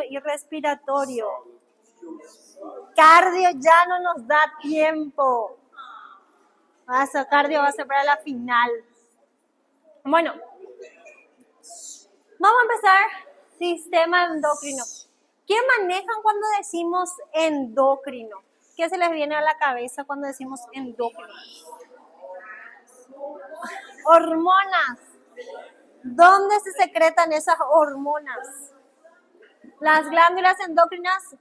y respiratorio. Cardio ya no nos da tiempo. Cardio va a ser para la final. Bueno, vamos a empezar. Sistema endocrino. ¿Qué manejan cuando decimos endocrino? ¿Qué se les viene a la cabeza cuando decimos endocrino? Hormonas. ¿Dónde se secretan esas hormonas? Las glándulas endocrinas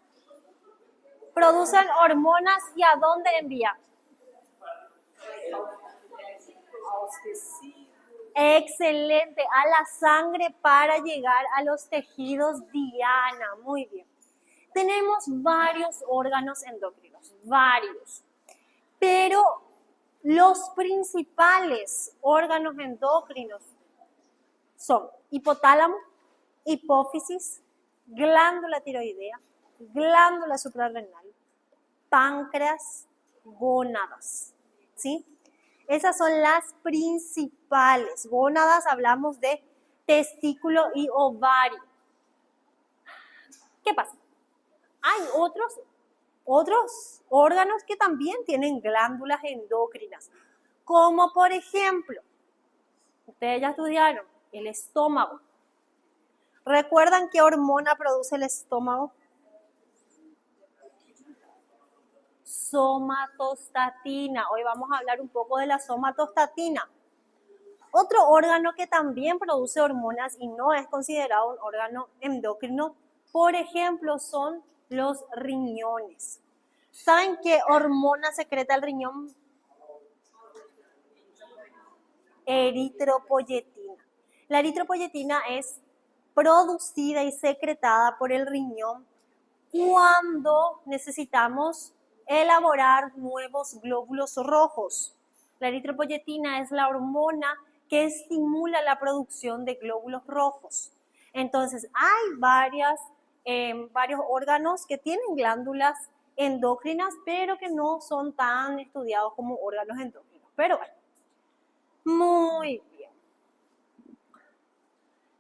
producen hormonas y ¿a dónde envían? Excelente, a la sangre para llegar a los tejidos diana. Muy bien. Tenemos varios órganos endocrinos, varios. Pero los principales órganos endocrinos son hipotálamo, hipófisis, glándula tiroidea, glándula suprarrenal, páncreas, gónadas, ¿sí? Esas son las principales. Gónadas, hablamos de testículo y ovario. ¿Qué pasa? Hay otros órganos que también tienen glándulas endocrinas, como por ejemplo, ustedes ya estudiaron, el estómago. ¿Recuerdan qué hormona produce el estómago? Somatostatina. Hoy vamos a hablar un poco de la somatostatina. Otro órgano que también produce hormonas y no es considerado un órgano endocrino, por ejemplo, son los riñones. ¿Saben qué hormona secreta el riñón? Eritropoyetina. La eritropoyetina es producida y secretada por el riñón cuando necesitamos elaborar nuevos glóbulos rojos. La eritropoyetina es la hormona que estimula la producción de glóbulos rojos. Entonces, hay varios órganos que tienen glándulas endócrinas, pero que no son tan estudiados como órganos endócrinos. Pero bueno, muy bien.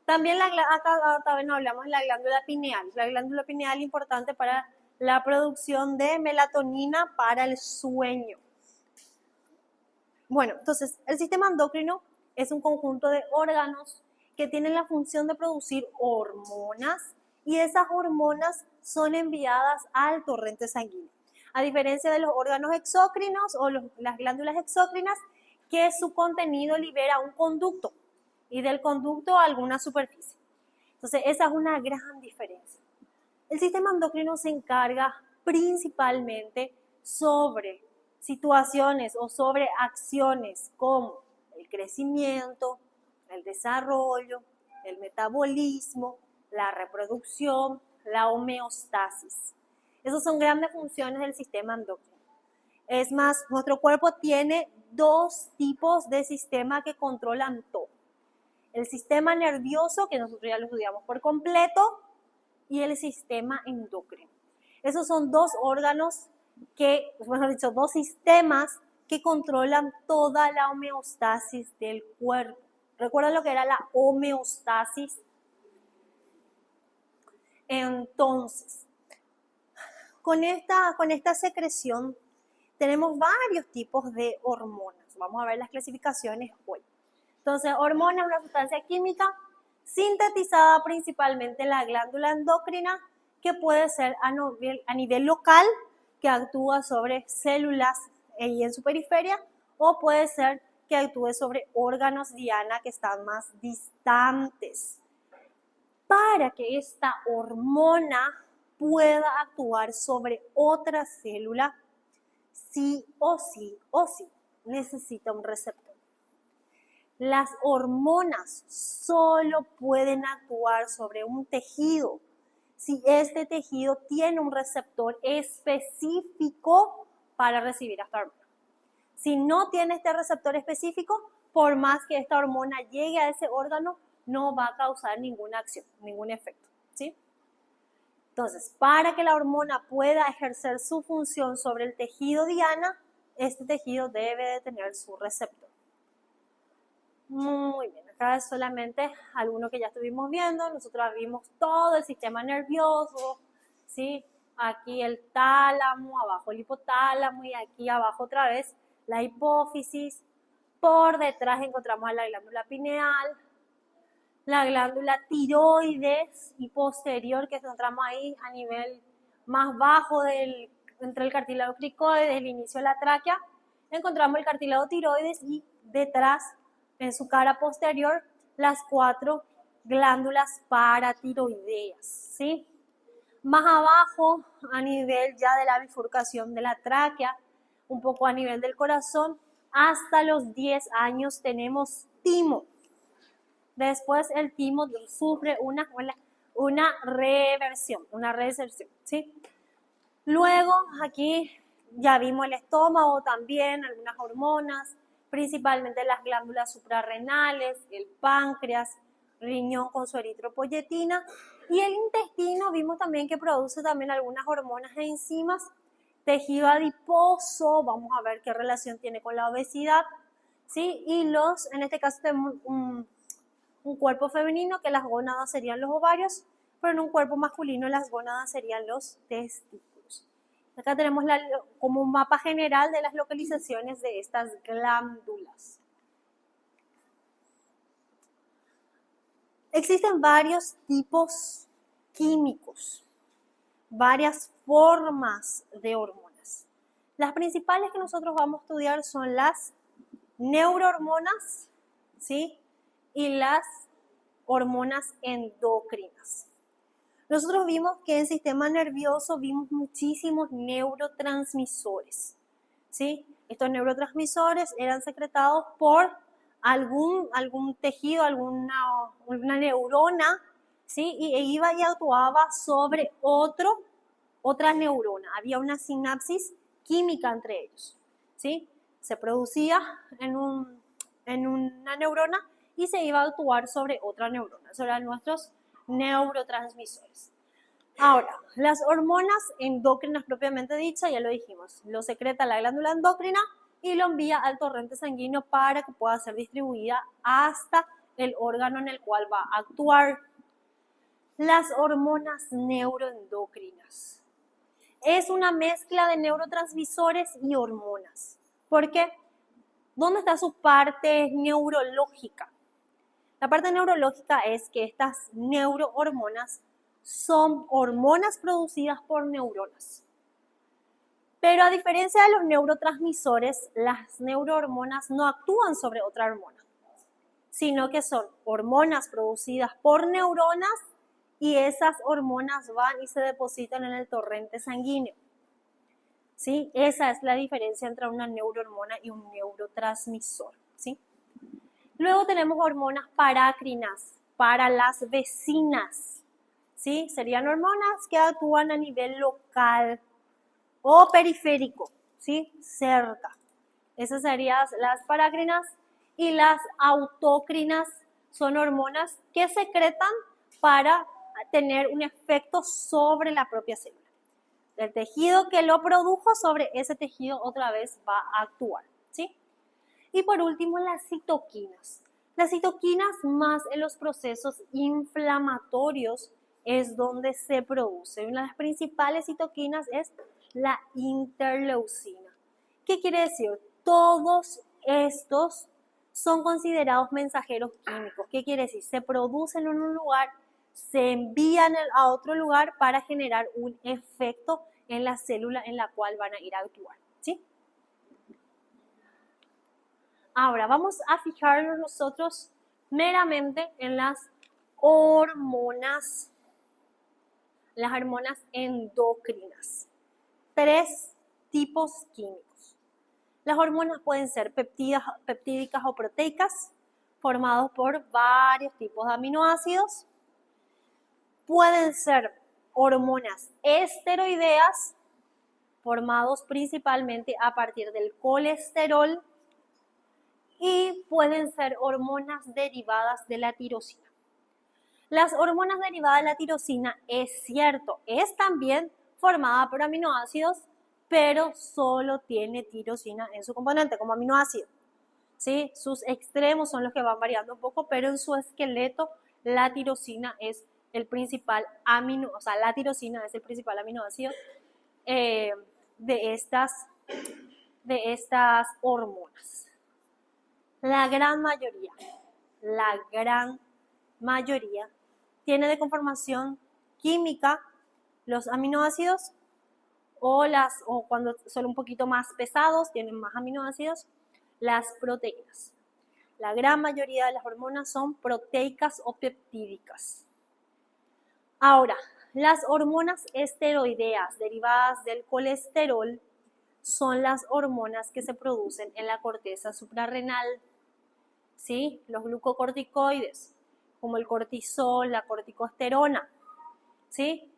También acá también hablamos de la glándula pineal. La glándula pineal es importante para la producción de melatonina para el sueño. Bueno, entonces el sistema endocrino es un conjunto de órganos que tienen la función de producir hormonas y esas hormonas son enviadas al torrente sanguíneo. A diferencia de los órganos exócrinos o las glándulas exócrinas, que su contenido libera un conducto y del conducto a alguna superficie. Entonces, esa es una gran diferencia. El sistema endocrino se encarga principalmente sobre situaciones o sobre acciones como el crecimiento, el desarrollo, el metabolismo, la reproducción, la homeostasis. Esas son grandes funciones del sistema endocrino. Es más, nuestro cuerpo tiene dos tipos de sistema que controlan todo. El sistema nervioso, que nosotros ya lo estudiamos por completo, y el sistema endocrino. Esos son dos órganos dos sistemas que controlan toda la homeostasis del cuerpo. ¿Recuerdan lo que era la homeostasis? Entonces, con esta secreción tenemos varios tipos de hormonas. Vamos a ver las clasificaciones hoy. Entonces, hormona es una sustancia química sintetizada principalmente en la glándula endocrina, que puede ser a nivel local, que actúa sobre células y en su periferia, o puede ser que actúe sobre órganos diana que están más distantes. Para que esta hormona pueda actuar sobre otra célula, sí o sí necesita un receptor. Las hormonas solo pueden actuar sobre un tejido si este tejido tiene un receptor específico para recibir esta hormona. Si no tiene este receptor específico, por más que esta hormona llegue a ese órgano, no va a causar ninguna acción, ningún efecto, ¿sí? Entonces, para que la hormona pueda ejercer su función sobre el tejido diana, este tejido debe de tener su receptor. Muy bien. Acá es solamente alguno que ya estuvimos viendo. Nosotros vimos todo el sistema nervioso, ¿sí? Aquí el tálamo, abajo el hipotálamo y aquí abajo otra vez la hipófisis. Por detrás encontramos a la glándula pineal, la glándula tiroides y posterior que encontramos ahí a nivel más bajo entre el cartílago cricoides, el inicio de la tráquea. Encontramos el cartílago tiroides y detrás, en su cara posterior, las 4 glándulas paratiroideas, ¿sí? Más abajo, a nivel ya de la bifurcación de la tráquea, un poco a nivel del corazón, hasta los 10 años tenemos timo. Después el timo sufre una reversión, una recepción, ¿sí? Luego aquí ya vimos el estómago también, algunas hormonas, principalmente las glándulas suprarrenales, el páncreas, riñón con su eritropoyetina y el intestino vimos también que produce también algunas hormonas e enzimas, tejido adiposo, vamos a ver qué relación tiene con la obesidad, ¿sí? Y en este caso tenemos un cuerpo femenino que las gónadas serían los ovarios, pero en un cuerpo masculino las gónadas serían los testículos. Acá tenemos como un mapa general de las localizaciones de estas glándulas. Existen varios tipos químicos, varias formas de hormonas. Las principales que nosotros vamos a estudiar son las neurohormonas, ¿sí? Y las hormonas endocrinas. Nosotros vimos que en el sistema nervioso vimos muchísimos neurotransmisores, ¿sí? Estos neurotransmisores eran secretados por algún tejido, una neurona, ¿sí? Y iba y actuaba sobre otra neurona. Había una sinapsis química entre ellos, ¿sí? Se producía en una neurona y se iba a actuar sobre otra neurona. Esos eran nuestros neurotransmisores. Ahora, las hormonas endócrinas propiamente dichas, ya lo dijimos, lo secreta la glándula endocrina y lo envía al torrente sanguíneo para que pueda ser distribuida hasta el órgano en el cual va a actuar. Las hormonas neuroendocrinas. Es una mezcla de neurotransmisores y hormonas. ¿Por qué? ¿Dónde está su parte neurológica? La parte neurológica es que estas neurohormonas son hormonas producidas por neuronas. Pero a diferencia de los neurotransmisores, las neurohormonas no actúan sobre otra hormona, sino que son hormonas producidas por neuronas y esas hormonas van y se depositan en el torrente sanguíneo. ¿Sí? Esa es la diferencia entre una neurohormona y un neurotransmisor, ¿sí? Luego tenemos hormonas parácrinas para las vecinas, ¿sí? Serían hormonas que actúan a nivel local o periférico, ¿sí? Cerca. Esas serían las parácrinas y las autócrinas son hormonas que secretan para tener un efecto sobre la propia célula. El tejido que lo produjo sobre ese tejido otra vez va a actuar, ¿sí? Y por último, las citoquinas. Las citoquinas más en los procesos inflamatorios es donde se produce. Una de las principales citoquinas es la interleucina. ¿Qué quiere decir? Todos estos son considerados mensajeros químicos. ¿Qué quiere decir? Se producen en un lugar, se envían a otro lugar para generar un efecto en la célula en la cual van a ir a actuar, ¿sí? Ahora vamos a fijarnos nosotros meramente en las hormonas endocrinas. 3 tipos químicos. Las hormonas pueden ser peptídicas o proteicas, formados por varios tipos de aminoácidos. Pueden ser hormonas esteroideas, formados principalmente a partir del colesterol, y pueden ser hormonas derivadas de la tirosina. Las hormonas derivadas de la tirosina, es cierto, es también formada por aminoácidos, pero solo tiene tirosina en su componente como aminoácido. ¿sí? Sus extremos son los que van variando un poco, pero en su esqueleto la tirosina es el principal o sea, la tirosina es el principal aminoácido de estas hormonas. La gran mayoría tiene de conformación química los aminoácidos o cuando son un poquito más pesados, tienen más aminoácidos, las proteínas. La gran mayoría de las hormonas son proteicas o peptídicas. Ahora, las hormonas esteroideas derivadas del colesterol son las hormonas que se producen en la corteza suprarrenal, ¿sí? Los glucocorticoides, como el cortisol, la corticosterona, ¿sí?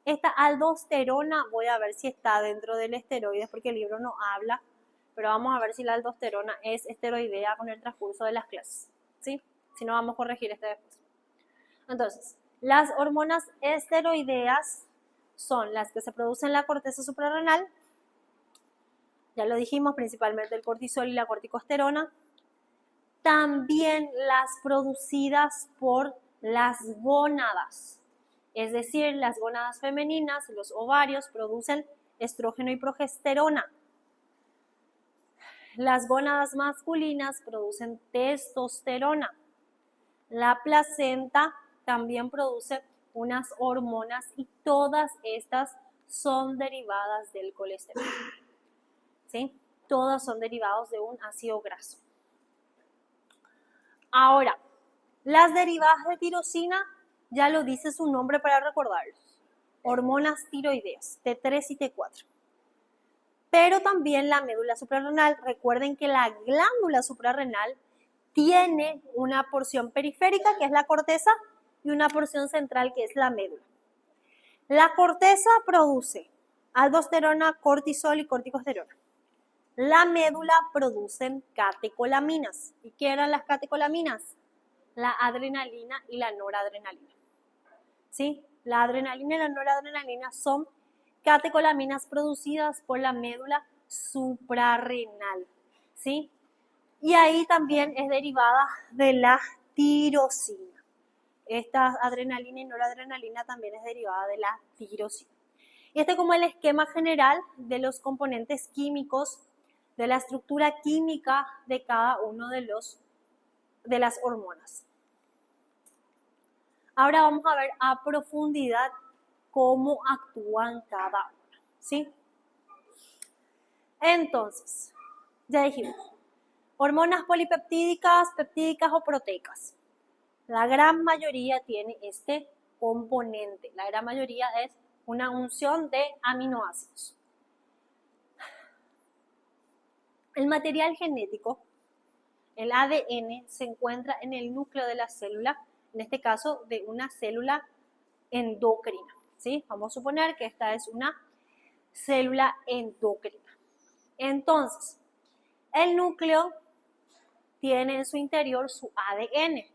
Esta aldosterona, voy a ver si está dentro del esteroides porque el libro no habla, pero vamos a ver si la aldosterona es esteroidea con el transcurso de las clases, ¿sí? Si no, vamos a corregir este después. Entonces, las hormonas esteroideas son las que se producen en la corteza suprarrenal, ya lo dijimos, principalmente el cortisol y la corticosterona. También las producidas por las gónadas, es decir, las gónadas femeninas, los ovarios, producen estrógeno y progesterona. Las gónadas masculinas producen testosterona. La placenta también produce unas hormonas y todas estas son derivadas del colesterol, ¿sí? Todas son derivados de un ácido graso. Ahora, las derivadas de tirosina, ya lo dice su nombre para recordarlos. Hormonas tiroideas, T3 y T4. Pero también la médula suprarrenal, recuerden que la glándula suprarrenal tiene una porción periférica, que es la corteza, y una porción central, que es la médula. La corteza produce aldosterona, cortisol y corticosterona. La médula produce catecolaminas. ¿Y qué eran las catecolaminas? La adrenalina y la noradrenalina. ¿Sí? La adrenalina y la noradrenalina son catecolaminas producidas por la médula suprarrenal. ¿Sí? Y ahí también es derivada de la tirosina. Esta adrenalina y noradrenalina también es derivada de la tirosina. Y este es como el esquema general de los componentes químicos, de la estructura química de cada uno de las hormonas. Ahora vamos a ver a profundidad cómo actúan cada una, ¿sí? Entonces, ya dijimos, hormonas polipeptídicas, peptídicas o proteicas. La gran mayoría tiene este componente. La gran mayoría es una unción de aminoácidos. El material genético, el ADN, se encuentra en el núcleo de la célula, en este caso de una célula endocrina, ¿sí? Vamos a suponer que esta es una célula endocrina. Entonces, el núcleo tiene en su interior su ADN,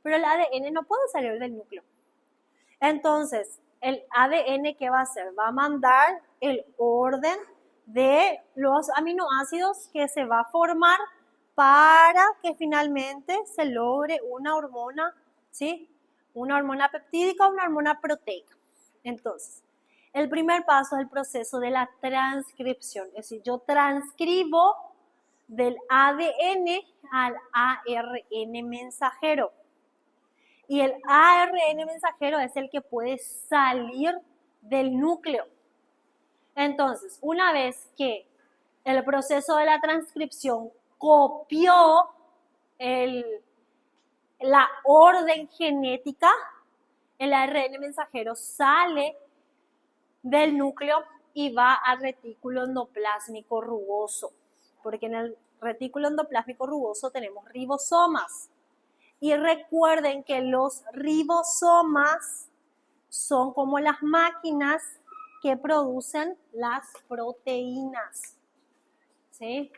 pero el ADN no puede salir del núcleo. Entonces, el ADN, ¿qué va a hacer? Va a mandar el orden de los aminoácidos que se va a formar para que finalmente se logre una hormona, ¿sí? Una hormona peptídica o una hormona proteica. Entonces, el primer paso es el proceso de la transcripción, es decir, yo transcribo del ADN al ARN mensajero. Y el ARN mensajero es el que puede salir del núcleo. Entonces, una vez que el proceso de la transcripción copió la orden genética, el ARN mensajero sale del núcleo y va al retículo endoplásmico rugoso, porque en el retículo endoplásmico rugoso tenemos ribosomas. Y recuerden que los ribosomas son como las máquinas que producen las proteínas, ¿sí?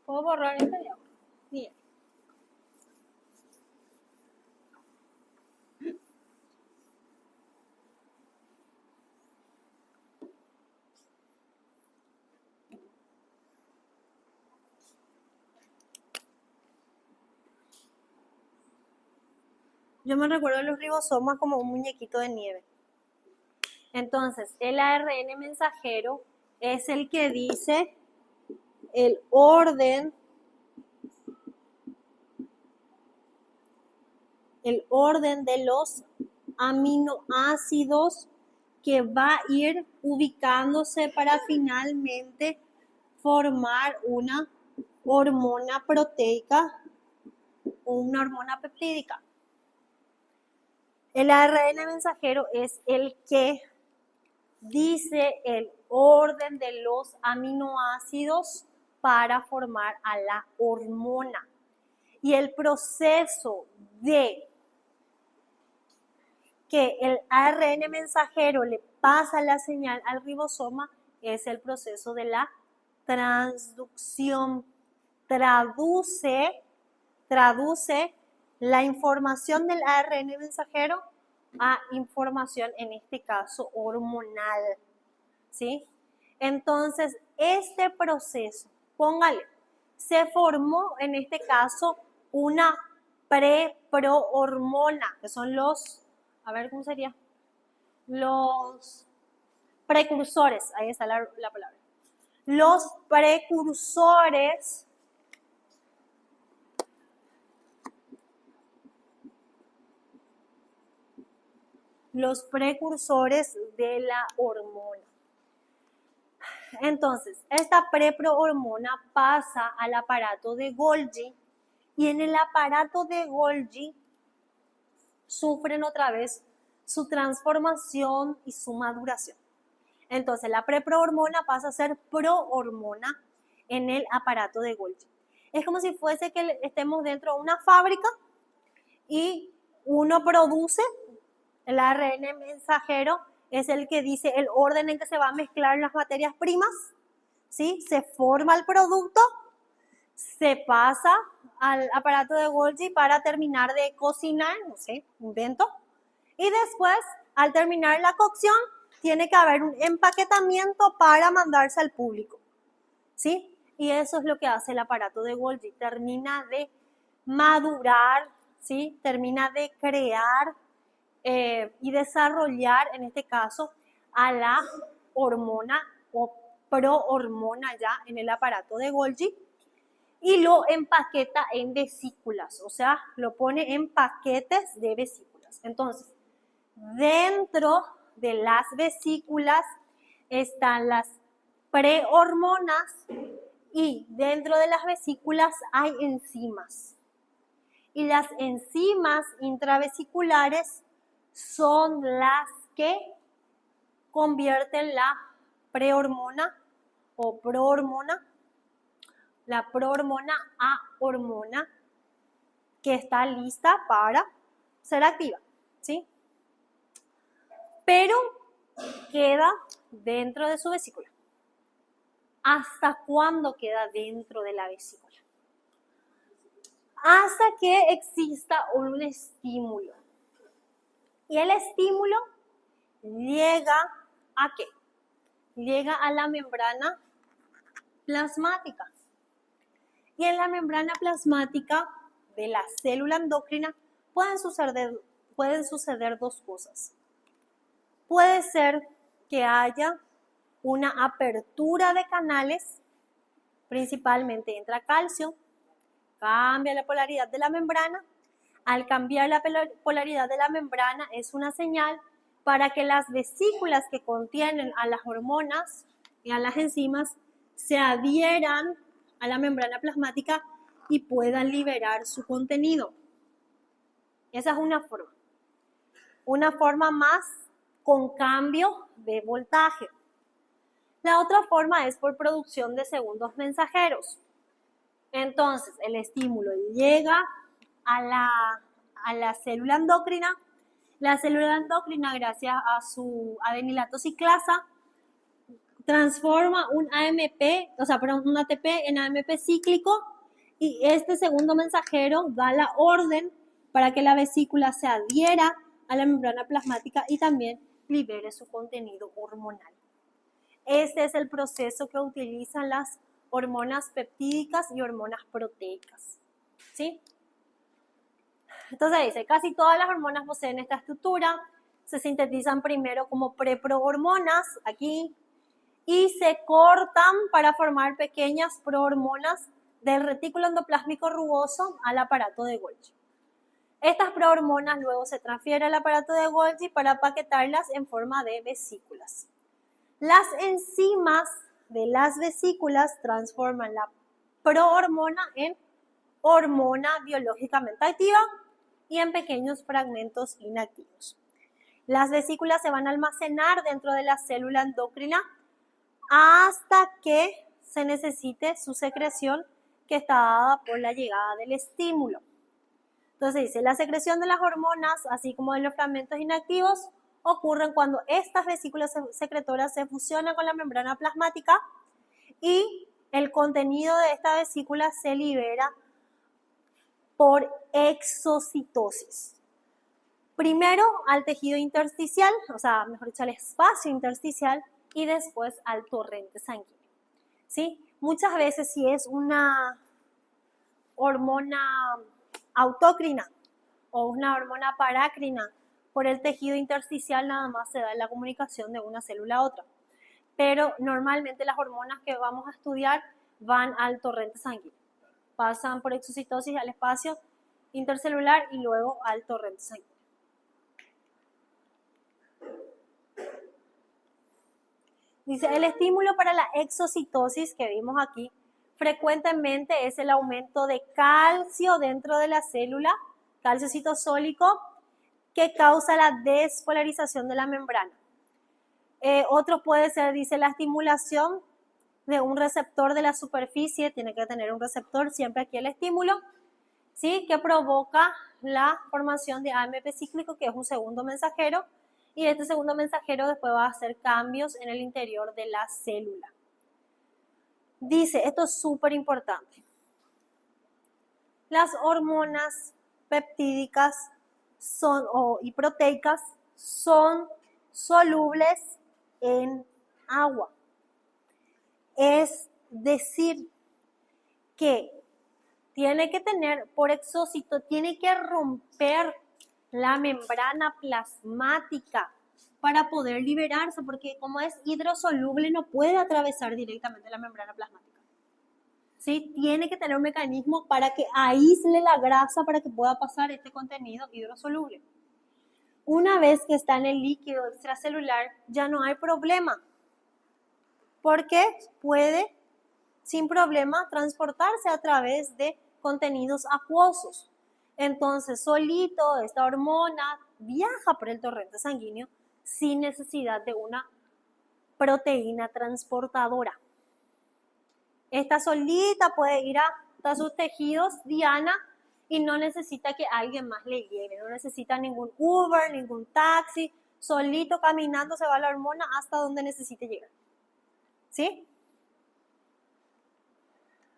¿Puedo borrar este ya? Bien. Yo me recuerdo los ribosomas como un muñequito de nieve. Entonces, el ARN mensajero es el que dice el orden de los aminoácidos que va a ir ubicándose para finalmente formar una hormona proteica o una hormona peptídica. El ARN mensajero es el que dice el orden de los aminoácidos para formar a la hormona. Y el proceso de que el ARN mensajero le pasa la señal al ribosoma es el proceso de la transducción. Traduce la información del ARN mensajero a información, en este caso, hormonal. ¿Sí? Entonces, este proceso, póngale, se formó en este caso una preprohormona, que son los, a ver cómo sería, los precursores, ahí está la palabra. Los precursores de la hormona. Entonces, esta preprohormona pasa al aparato de Golgi y en el aparato de Golgi sufren otra vez su transformación y su maduración. Entonces, la preprohormona pasa a ser prohormona en el aparato de Golgi. Es como si fuese que estemos dentro de una fábrica y uno produce, el ARN mensajero es el que dice el orden en que se va a mezclar las materias primas, ¿sí? Se forma el producto, se pasa al aparato de Golgi para terminar de cocinar, no sé, invento, y después, al terminar la cocción, tiene que haber un empaquetamiento para mandarse al público, ¿sí? Y eso es lo que hace el aparato de Golgi, termina de madurar, ¿sí? Termina de crear y desarrollar, en este caso, a la hormona o prohormona ya en el aparato de Golgi y lo empaqueta en vesículas, o sea, lo pone en paquetes de vesículas. Entonces, dentro de las vesículas están las prehormonas y dentro de las vesículas hay enzimas. Y las enzimas intravesiculares son las que convierten la prehormona o prohormona, la prohormona a hormona que está lista para ser activa, ¿sí? Pero queda dentro de su vesícula. ¿Hasta cuándo queda dentro de la vesícula? Hasta que exista un estímulo. Y el estímulo llega ¿a qué? Llega a la membrana plasmática. Y en la membrana plasmática de la célula endocrina pueden suceder dos cosas. Puede ser que haya una apertura de canales, principalmente entra calcio, cambia la polaridad de la membrana. Al cambiar la polaridad de la membrana es una señal para que las vesículas que contienen a las hormonas y a las enzimas se adhieran a la membrana plasmática y puedan liberar su contenido. Esa es una forma. Una forma más con cambio de voltaje. La otra forma es por producción de segundos mensajeros. Entonces, el estímulo llega a la célula endocrina. La célula endocrina, gracias a su adenilato ciclasa, transforma un AMP, o sea, perdón, un ATP en AMP cíclico, y este segundo mensajero da la orden para que la vesícula se adhiera a la membrana plasmática y también libere su contenido hormonal. Este es el proceso que utilizan las hormonas peptídicas y hormonas proteicas, ¿sí? Entonces dice, casi todas las hormonas poseen esta estructura, se sintetizan primero como preprohormonas, aquí, y se cortan para formar pequeñas prohormonas del retículo endoplásmico rugoso al aparato de Golgi. Estas prohormonas luego se transfieren al aparato de Golgi para paquetarlas en forma de vesículas. Las enzimas de las vesículas transforman la prohormona en hormona biológicamente activa y en pequeños fragmentos inactivos. Las vesículas se van a almacenar dentro de la célula endocrina hasta que se necesite su secreción, que está dada por la llegada del estímulo. Entonces dice, la secreción de las hormonas, así como de los fragmentos inactivos, ocurren cuando estas vesículas secretoras se fusionan con la membrana plasmática y el contenido de esta vesícula se libera por exocitosis. Primero al tejido intersticial, o sea, mejor dicho, al espacio intersticial, y después al torrente sanguíneo, ¿sí? Muchas veces si es una hormona autócrina o una hormona parácrina, por el tejido intersticial nada más se da la comunicación de una célula a otra. Pero normalmente las hormonas que vamos a estudiar van al torrente sanguíneo. Pasan por exocitosis al espacio intercelular y luego al torrente sanguíneo. Dice, el estímulo para la exocitosis que vimos aquí frecuentemente es el aumento de calcio dentro de la célula, calcio citosólico, que causa la despolarización de la membrana. Otro puede ser, dice, la estimulación de un receptor de la superficie, tiene que tener un receptor siempre aquí el estímulo, ¿sí? Que provoca la formación de AMP cíclico, que es un segundo mensajero, y este segundo mensajero después va a hacer cambios en el interior de la célula. Dice, esto es súper importante, las hormonas peptídicas y proteicas son solubles en agua. Es decir, que tiene que tener por exócito, tiene que romper la membrana plasmática para poder liberarse, porque como es hidrosoluble no puede atravesar directamente la membrana plasmática. ¿Sí? Tiene que tener un mecanismo para que aísle la grasa para que pueda pasar este contenido hidrosoluble. Una vez que está en el líquido extracelular ya no hay problema, porque puede sin problema transportarse a través de contenidos acuosos. Entonces, solito esta hormona viaja por el torrente sanguíneo sin necesidad de una proteína transportadora. Esta solita puede ir a sus tejidos diana y no necesita que alguien más le lleve, no necesita ningún Uber, ningún taxi, solito caminando se va la hormona hasta donde necesite llegar. ¿Sí?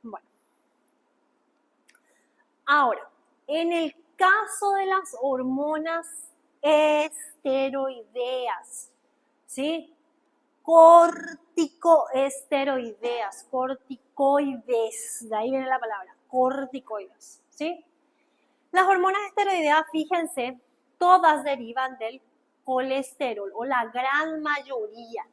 Bueno. Ahora, en el caso de las hormonas esteroideas, ¿sí? Corticoesteroideas, corticoides, de ahí viene la palabra, corticoides, ¿sí? Las hormonas esteroideas, fíjense, todas derivan del colesterol, o la gran mayoría.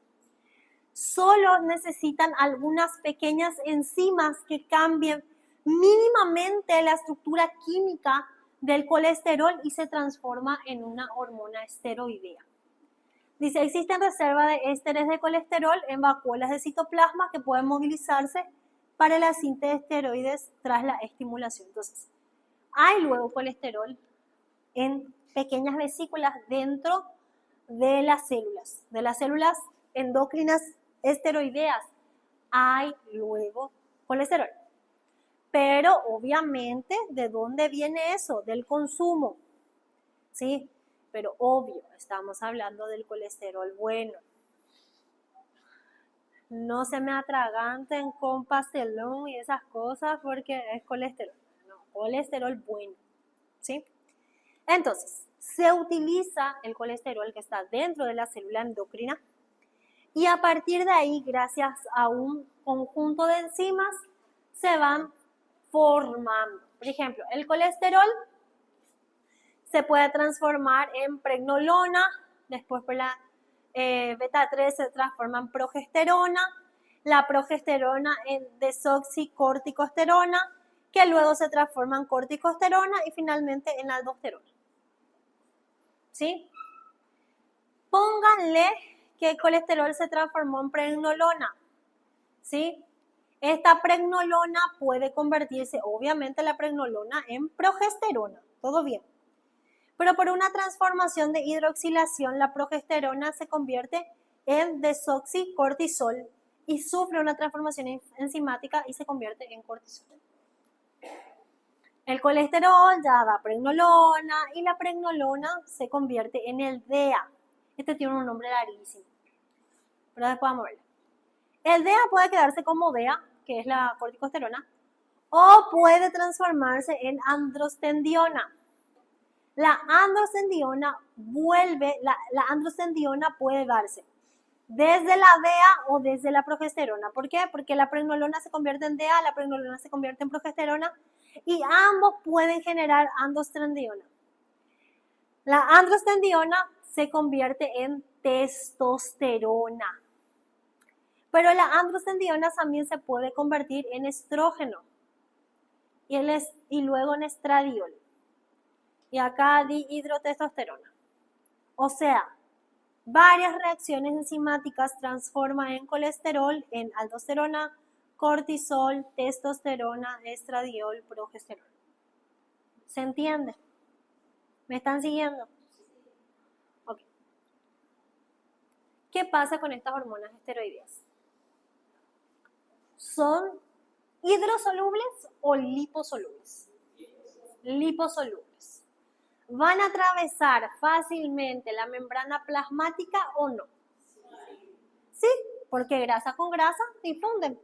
Solo necesitan algunas pequeñas enzimas que cambien mínimamente la estructura química del colesterol y se transforma en una hormona esteroidea. Dice, existen reservas de ésteres de colesterol en vacuolas de citoplasma que pueden movilizarse para la síntesis de esteroides tras la estimulación. Entonces, hay luego colesterol en pequeñas vesículas dentro de las células endocrinas esteroideas. Hay luego colesterol. Pero obviamente, ¿de dónde viene eso? Del consumo, ¿sí? Pero obvio, estamos hablando del colesterol bueno. no se me atraganten con pastelón y esas cosas porque es colesterol. No, colesterol bueno, ¿sí? Entonces, se utiliza el colesterol que está dentro de la célula endocrina y a partir de ahí, gracias a un conjunto de enzimas, se van formando. Por ejemplo, el colesterol se puede transformar en pregnolona, después por la beta 3 se transforma en progesterona, la progesterona en desoxicorticosterona, que luego se transforma en corticosterona y finalmente en aldosterona. ¿Sí? Pónganle que el colesterol se transformó en pregnolona. ¿Sí? Esta pregnolona puede convertirse, obviamente, la pregnolona en progesterona. Todo bien. Pero por una transformación de hidroxilación, la progesterona se convierte en desoxicortisol y sufre una transformación enzimática y se convierte en cortisol. El colesterol ya da pregnolona y la pregnolona se convierte en el DEA. Este tiene un nombre rarísimo, pero después vamos a verlo. El DEA puede quedarse como DEA, que es la corticosterona, o puede transformarse en androstendiona. La androstendiona la androstendiona puede darse desde la DEA o desde la progesterona. ¿Por qué? Porque la pregnolona se convierte en DEA, la pregnolona se convierte en progesterona y ambos pueden generar androstendiona. La androstendiona se convierte en testosterona. Pero la androstendiona también se puede convertir en estrógeno y luego en estradiol. Y acá dihidrotestosterona. O sea, varias reacciones enzimáticas transforman en colesterol en aldosterona, cortisol, testosterona, estradiol, progesterona. ¿Se entiende? ¿Me están siguiendo? Ok. ¿Qué pasa con estas hormonas esteroideas? ¿Son hidrosolubles o liposolubles? Liposolubles. ¿Van a atravesar fácilmente la membrana plasmática o no? Sí, porque grasa con grasa difunden.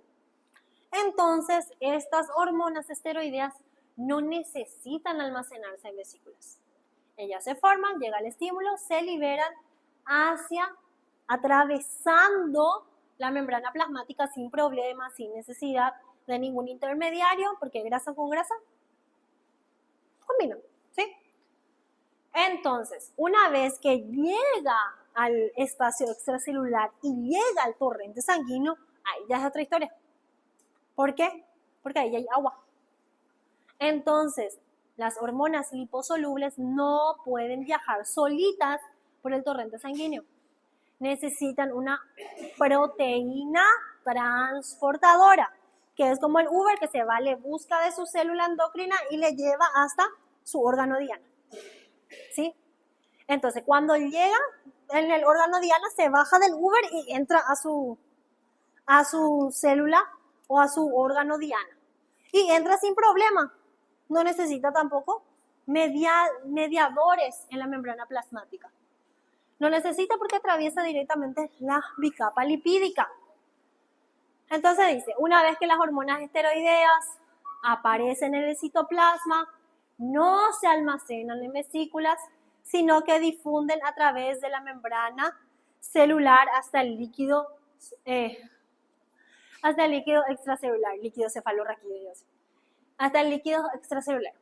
Entonces, estas hormonas esteroideas no necesitan almacenarse en vesículas. Ellas se forman, llega el estímulo, se liberan atravesando la membrana plasmática sin problema, sin necesidad de ningún intermediario, porque grasa con grasa combinan, ¿sí? Entonces, una vez que llega al espacio extracelular y llega al torrente sanguíneo, ahí ya es otra historia. ¿Por qué? Porque ahí hay agua. Entonces, las hormonas liposolubles no pueden viajar solitas por el torrente sanguíneo. Necesitan una proteína transportadora, que es como el Uber que se va, le busca de su célula endocrina y le lleva hasta su órgano diana. ¿Sí? Entonces, cuando llega en el órgano diana, se baja del Uber y entra a su célula o a su órgano diana. Y entra sin problema. No necesita tampoco mediadores en la membrana plasmática. No necesita porque atraviesa directamente la bicapa lipídica. Entonces dice, una vez que las hormonas esteroideas aparecen en el citoplasma, no se almacenan en vesículas, sino que difunden a través de la membrana celular hasta el líquido extracelular, líquido cefalorraquídeo, hasta el líquido extracelular.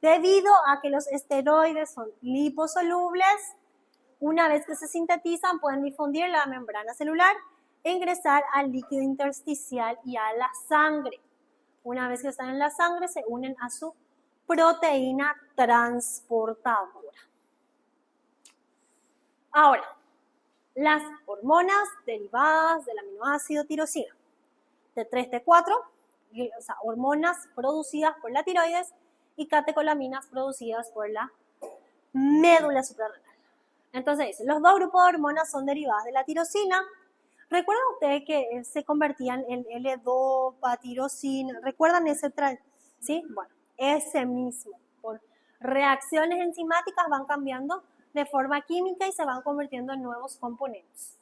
Debido a que los esteroides son liposolubles, una vez que se sintetizan pueden difundir la membrana celular e ingresar al líquido intersticial y a la sangre. Una vez que están en la sangre se unen a su proteína transportadora. Ahora, las hormonas derivadas del aminoácido tirosina, T3, T4, o sea, hormonas producidas por la tiroides y catecolaminas producidas por la médula suprarrenal. Entonces dice, los dos grupos de hormonas son derivadas de la tirosina. ¿Recuerdan ustedes que se convertían en L2-patirosina? ¿Recuerdan ese ¿sí? Bueno, ese mismo. Por reacciones enzimáticas van cambiando de forma química y se van convirtiendo en nuevos componentes.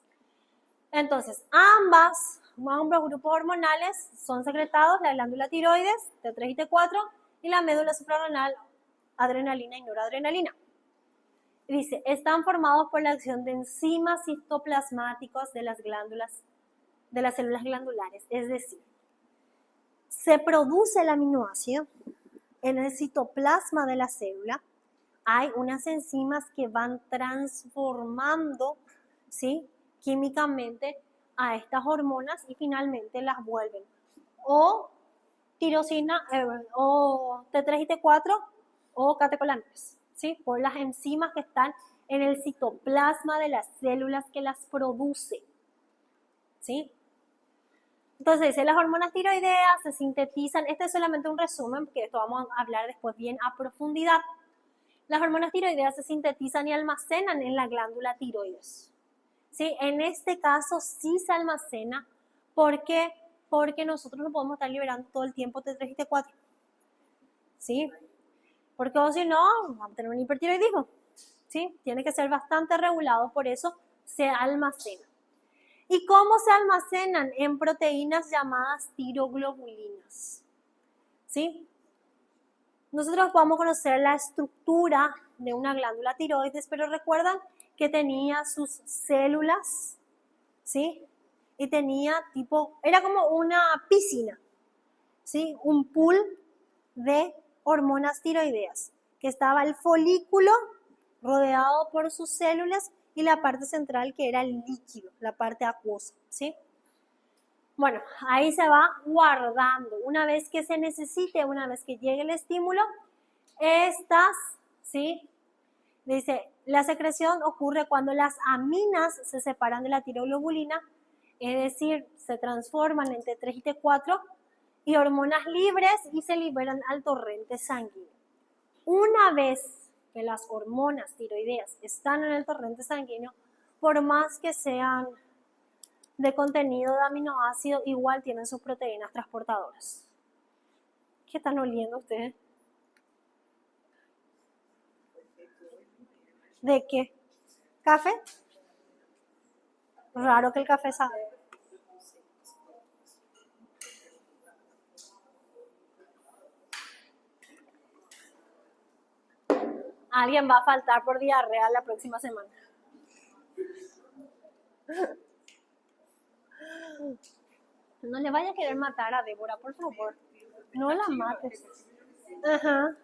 Entonces, ambas Ambos grupos hormonales son secretados, la glándula tiroides, T3 y T4, y la médula suprarrenal, adrenalina y noradrenalina. Dice, están formados por la acción de enzimas citoplasmáticos de las células glandulares, es decir, se produce el aminoácido en el citoplasma de la célula, hay unas enzimas que van transformando, ¿sí?, químicamente a estas hormonas y finalmente las vuelven o tirosina o T3 y T4 o catecolaminas, ¿sí?, por las enzimas que están en el citoplasma de las células que las produce, ¿sí? Entonces, las hormonas tiroideas se sintetizan, este es solamente un resumen, porque esto vamos a hablar después bien a profundidad. Las hormonas tiroideas se sintetizan y almacenan en la glándula tiroides, ¿sí? En este caso sí se almacena, ¿por qué? Porque nosotros no podemos estar liberando todo el tiempo T3 y T4, ¿sí? Porque o si no, vamos a tener un hipertiroidismo, ¿sí? Tiene que ser bastante regulado, por eso se almacena. ¿Y cómo se almacenan? En proteínas llamadas tiroglobulinas, ¿sí? Nosotros podemos conocer la estructura de una glándula tiroides, pero recuerdan que tenía sus células, ¿sí? Y tenía era como una piscina, ¿sí? Un pool de hormonas tiroideas, que estaba el folículo rodeado por sus células y la parte central que era el líquido, la parte acuosa, ¿sí? Bueno, ahí se va guardando. Una vez que se necesite, una vez que llegue el estímulo, estas, ¿sí? Dice, la secreción ocurre cuando las aminas se separan de la tiroglobulina, es decir, se transforman en T3 y T4 y hormonas libres y se liberan al torrente sanguíneo. Una vez que las hormonas tiroideas están en el torrente sanguíneo, por más que sean de contenido de aminoácido, igual tienen sus proteínas transportadoras. ¿Qué están oliendo ustedes? ¿De qué? ¿Café? Raro que el café sabe. Alguien va a faltar por diarrea la próxima semana. No le vaya a querer matar a Débora, por favor. No la mates. Ajá.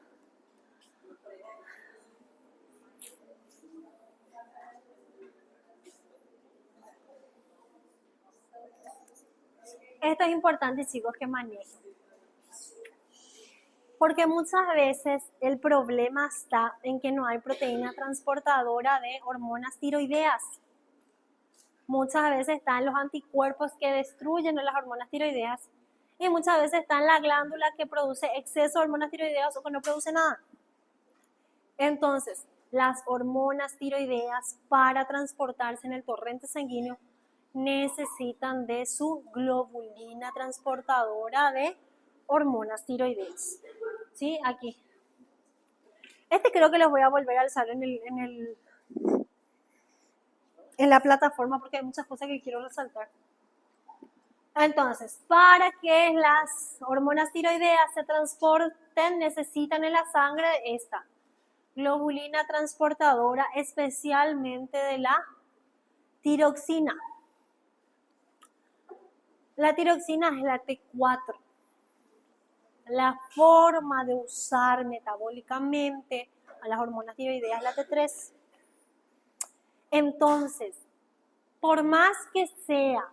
Esto es importante, chicos, que manejen. Porque muchas veces el problema está en que no hay proteína transportadora de hormonas tiroideas. Muchas veces están los anticuerpos que destruyen las hormonas tiroideas y muchas veces está en la glándula que produce exceso de hormonas tiroideas o que no produce nada. Entonces, las hormonas tiroideas para transportarse en el torrente sanguíneo necesitan de su globulina transportadora de hormonas tiroideas. ¿Sí? Aquí. Este creo que los voy a volver a alzar en la plataforma porque hay muchas cosas que quiero resaltar. Entonces, para que las hormonas tiroideas se transporten, necesitan en la sangre esta globulina transportadora, especialmente de la tiroxina. La tiroxina es la T4. La forma de usar metabólicamente a las hormonas tiroideas es la T3. Entonces, por más que sea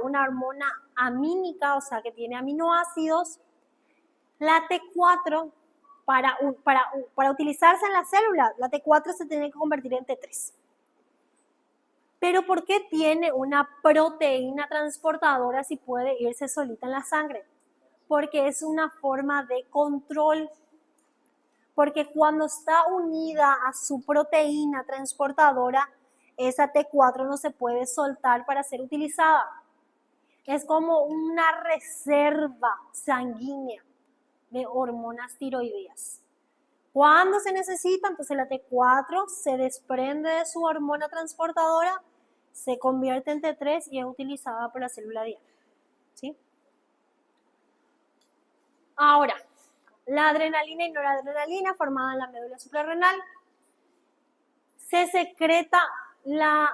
una hormona amínica, o sea, que tiene aminoácidos, la T4, para utilizarse en la célula, la T4 se tiene que convertir en T3. Pero ¿por qué tiene una proteína transportadora si puede irse solita en la sangre? Porque es una forma de control. Porque cuando está unida a su proteína transportadora, esa T4 no se puede soltar para ser utilizada. Es como una reserva sanguínea de hormonas tiroideas. Cuando se necesita, entonces la T4 se desprende de su hormona transportadora se convierte en T3 y es utilizada por la célula diana. ¿Sí? Ahora, la adrenalina y noradrenalina formada en la médula suprarrenal, se secreta la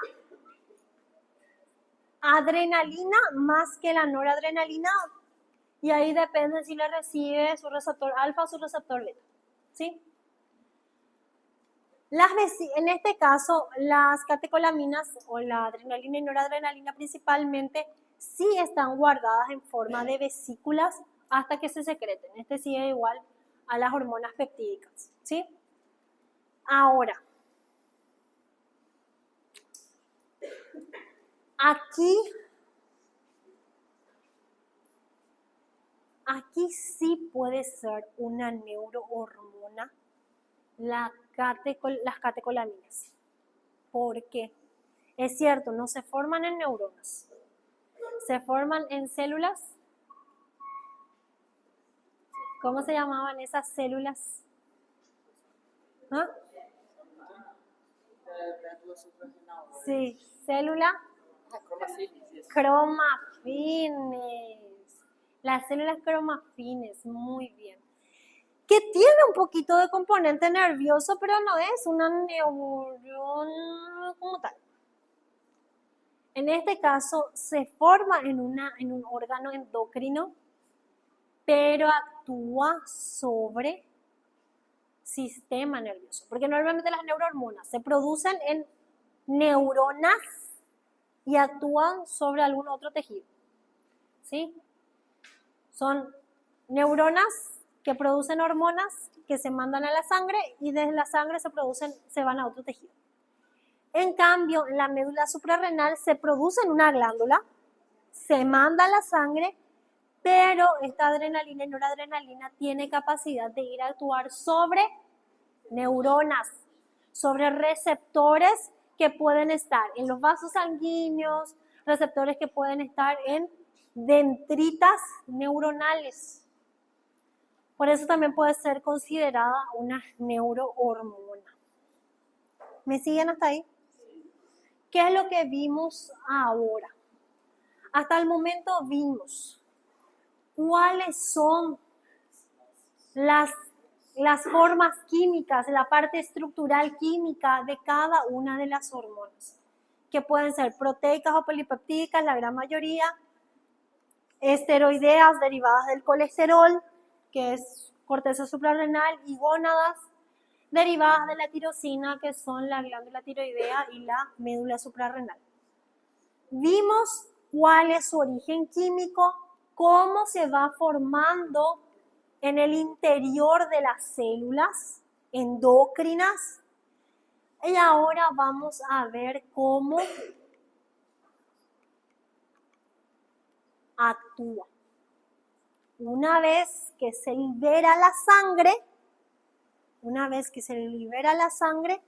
adrenalina más que la noradrenalina y ahí depende si le recibe su receptor alfa o su receptor beta. ¿Sí? En este caso, las catecolaminas o la adrenalina y noradrenalina principalmente sí están guardadas en forma de vesículas hasta que se secreten. Este sí es igual a las hormonas peptídicas. ¿Sí? Ahora, aquí sí puede ser una neurohormona las catecolaminas. ¿Por qué? Es cierto, no se forman en neuronas, se forman en células. ¿Cómo se llamaban esas células? ¿Ah? Sí, célula cromafines. Las células cromafines, muy bien. Que tiene un poquito de componente nervioso, pero no es una neurona como tal. En este caso, se forma en un órgano endocrino, pero actúa sobre sistema nervioso. Porque normalmente las neurohormonas se producen en neuronas y actúan sobre algún otro tejido. ¿Sí? Son neuronas que producen hormonas que se mandan a la sangre y desde la sangre se van a otro tejido. En cambio, en la médula suprarrenal se produce en una glándula, se manda a la sangre, pero esta adrenalina y noradrenalina tiene capacidad de ir a actuar sobre neuronas, sobre receptores que pueden estar en los vasos sanguíneos, receptores que pueden estar en dendritas neuronales. Por eso también puede ser considerada una neurohormona. ¿Me siguen hasta ahí? ¿Qué es lo que vimos ahora? Hasta el momento vimos cuáles son las formas químicas, la parte estructural química de cada una de las hormonas, que pueden ser proteicas o polipeptídicas, la gran mayoría, esteroideas derivadas del colesterol, que es corteza suprarrenal, y gónadas derivadas de la tirosina, que son la glándula tiroidea y la médula suprarrenal. Vimos cuál es su origen químico, cómo se va formando en el interior de las células endocrinas. Y ahora vamos a ver cómo actúa. Una vez que se libera la sangre,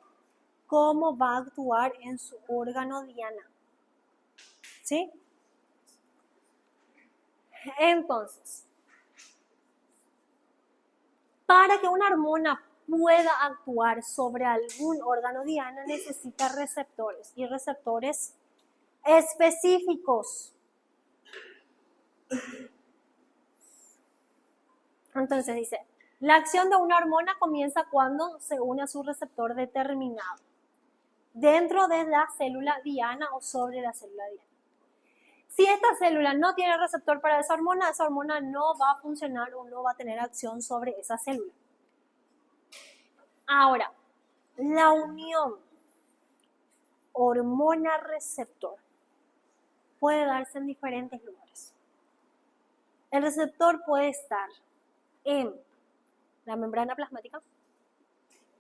cómo va a actuar en su órgano diana. ¿Sí? Entonces, para que una hormona pueda actuar sobre algún órgano diana, necesita receptores y receptores específicos. Entonces dice, la acción de una hormona comienza cuando se une a su receptor determinado, dentro de la célula diana o sobre la célula diana. Si esta célula no tiene receptor para esa hormona no va a funcionar o no va a tener acción sobre esa célula. Ahora, la unión hormona-receptor puede darse en diferentes lugares. El receptor puede estar en la membrana plasmática,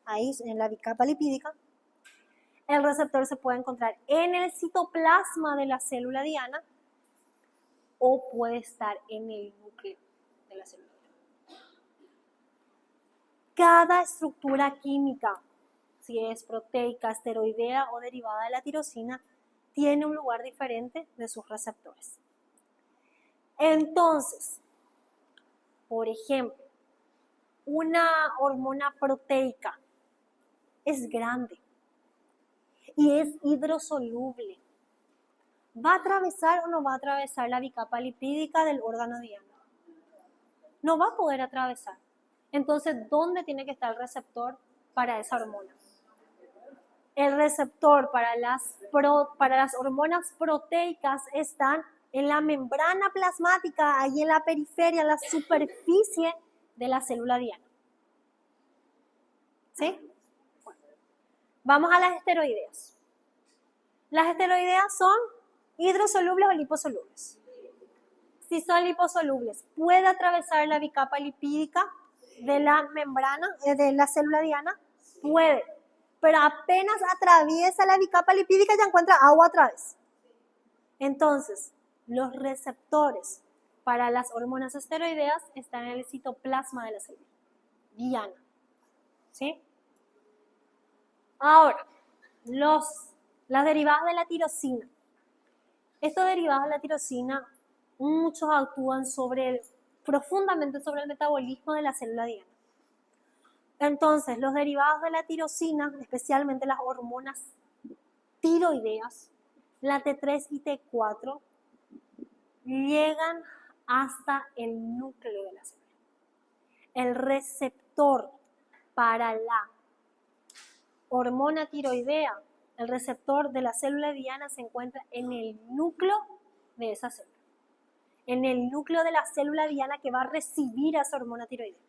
ahí en la bicapa lipídica. El receptor se puede encontrar en el citoplasma de la célula diana o puede estar en el núcleo de la célula diana. Cada estructura química, si es proteica, esteroidea o derivada de la tirosina, tiene un lugar diferente de sus receptores. Entonces, por ejemplo, una hormona proteica es grande y es hidrosoluble. ¿Va a atravesar o no va a atravesar la bicapa lipídica del órgano diana? No va a poder atravesar. Entonces, ¿dónde tiene que estar el receptor para esa hormona? El receptor para las hormonas proteicas están en la membrana plasmática, ahí en la periferia, en la superficie de la célula diana. ¿Sí? Vamos a las esteroideas. Las esteroideas son hidrosolubles o liposolubles. Si son liposolubles, ¿puede atravesar la bicapa lipídica de la membrana, de la célula diana? Puede, pero apenas atraviesa la bicapa lipídica ya encuentra agua otra vez. Entonces, los receptores para las hormonas esteroideas están en el citoplasma de la célula diana. ¿Sí? Ahora, las derivadas de la tirosina. Estos derivados de la tirosina, muchos actúan profundamente sobre el metabolismo de la célula diana. Entonces, los derivados de la tirosina, especialmente las hormonas tiroideas, la T3 y T4, llegan hasta el núcleo de la célula. El receptor para la hormona tiroidea, el receptor de la célula diana se encuentra en el núcleo de esa célula. En el núcleo de la célula diana que va a recibir a esa hormona tiroidea.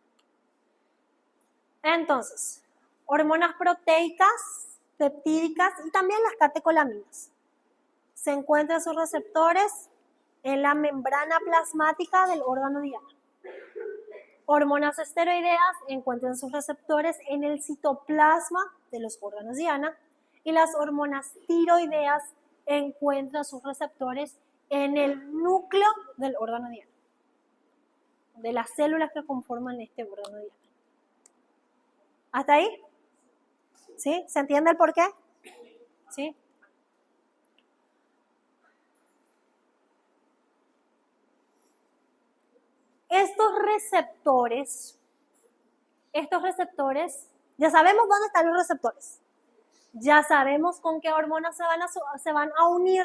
Entonces, hormonas proteicas, peptídicas y también las catecolaminas. Se encuentran sus receptores en la membrana plasmática del órgano diana. Hormonas esteroideas encuentran sus receptores en el citoplasma de los órganos diana y las hormonas tiroideas encuentran sus receptores en el núcleo del órgano diana, de las células que conforman este órgano diana. ¿Hasta ahí? ¿Sí? ¿Se entiende el por qué? ¿Sí? Estos receptores, ya sabemos dónde están los receptores. Ya sabemos con qué hormonas se van a unir.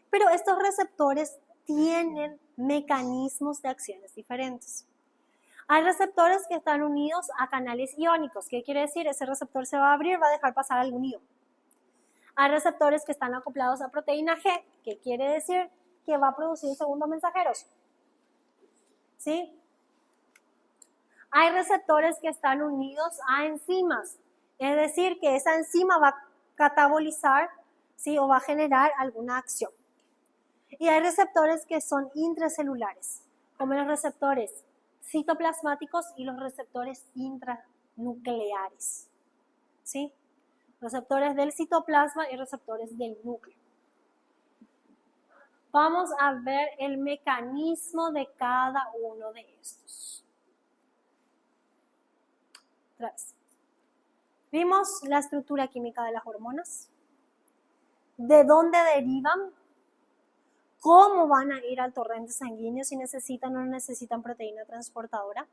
Pero estos receptores tienen mecanismos de acciones diferentes. Hay receptores que están unidos a canales iónicos. ¿Qué quiere decir? Ese receptor se va a abrir, va a dejar pasar algún ion. Hay receptores que están acoplados a proteína G. ¿Qué quiere decir? Que va a producir segundos mensajeros. ¿Sí? Hay receptores que están unidos a enzimas. Es decir, que esa enzima va a catabolizar, ¿sí? O va a generar alguna acción. Y hay receptores que son intracelulares, como los receptores citoplasmáticos y los receptores intranucleares. ¿Sí? Receptores del citoplasma y receptores del núcleo. Vamos a ver el mecanismo de cada uno de estos. Otra vez. Vimos la estructura química de las hormonas, de dónde derivan, cómo van a ir al torrente sanguíneo, si necesitan o no necesitan proteína transportadora.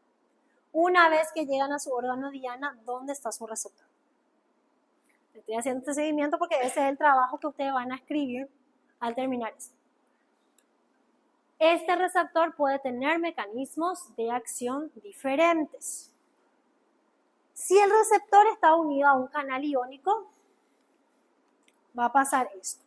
Una vez que llegan a su órgano diana, ¿dónde está su receptor? Estoy haciendo este seguimiento porque ese es el trabajo que ustedes van a escribir al terminar esto. Este receptor puede tener mecanismos de acción diferentes. Si el receptor está unido a un canal iónico, va a pasar esto.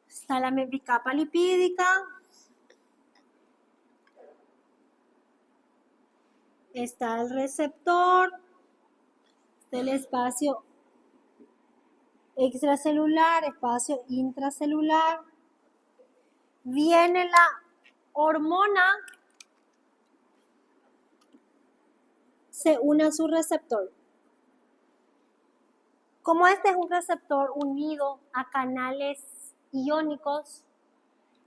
Está la bicapa lipídica. Está el receptor. Está el espacio extracelular, espacio intracelular. Viene la hormona, se une a su receptor. Como este es un receptor unido a canales iónicos,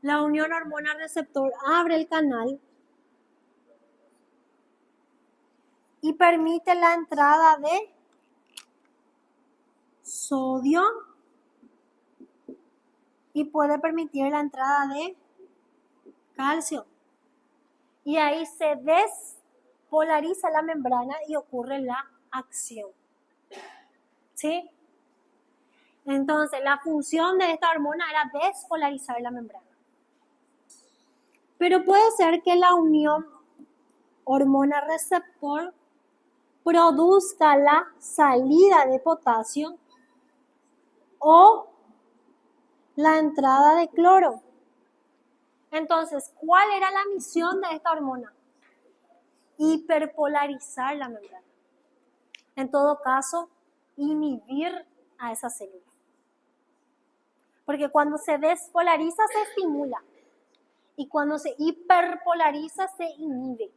la unión hormona-receptor abre el canal y permite la entrada de sodio y puede permitir la entrada de calcio. Y ahí se despolariza la membrana y ocurre la acción. ¿Sí? Entonces, la función de esta hormona era despolarizar la membrana. Pero puede ser que la unión hormona-receptor produzca la salida de potasio o la entrada de cloro. Entonces, ¿cuál era la misión de esta hormona? Hiperpolarizar la membrana. En todo caso, inhibir a esa célula. Porque cuando se despolariza se estimula y cuando se hiperpolariza se inhibe.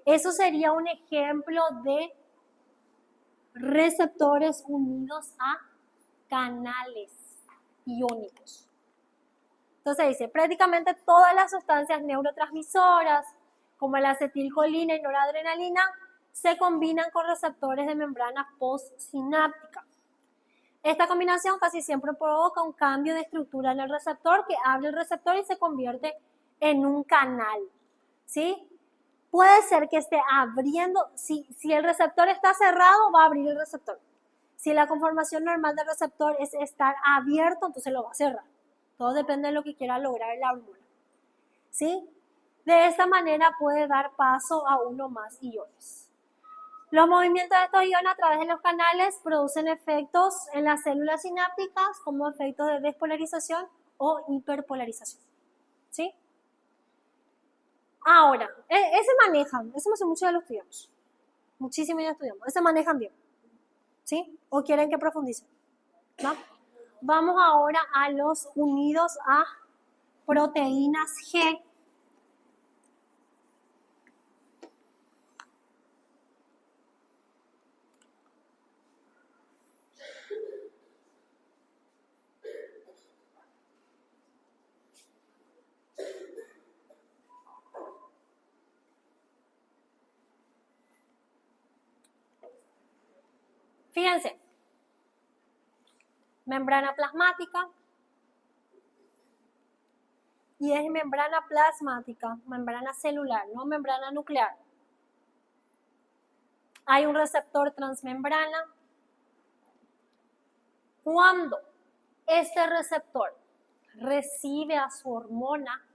Eso sería un ejemplo de receptores unidos a canales iónicos. Entonces dice, prácticamente todas las sustancias neurotransmisoras, como la acetilcolina y noradrenalina, se combinan con receptores de membrana postsináptica. Esta combinación casi siempre provoca un cambio de estructura en el receptor que abre el receptor y se convierte en un canal, ¿sí? Puede ser que esté abriendo, si el receptor está cerrado, va a abrir el receptor. Si la conformación normal del receptor es estar abierto, entonces lo va a cerrar. Todo depende de lo que quiera lograr la hormona, ¿sí? De esta manera puede dar paso a uno más iones. Los movimientos de estos iones a través de los canales producen efectos en las células sinápticas como efectos de despolarización o hiperpolarización, ¿sí? Ahora, ese manejan, eso no sé mucho de lo estudiamos, muchísimo ya estudiamos, ese manejan bien, ¿sí? ¿O quieren que profundice? ¿No? Vamos ahora a los unidos a proteínas G. Fíjense, membrana plasmática y es membrana plasmática, membrana celular, no membrana nuclear. Hay un receptor transmembrana. Cuando este receptor recibe a su hormona,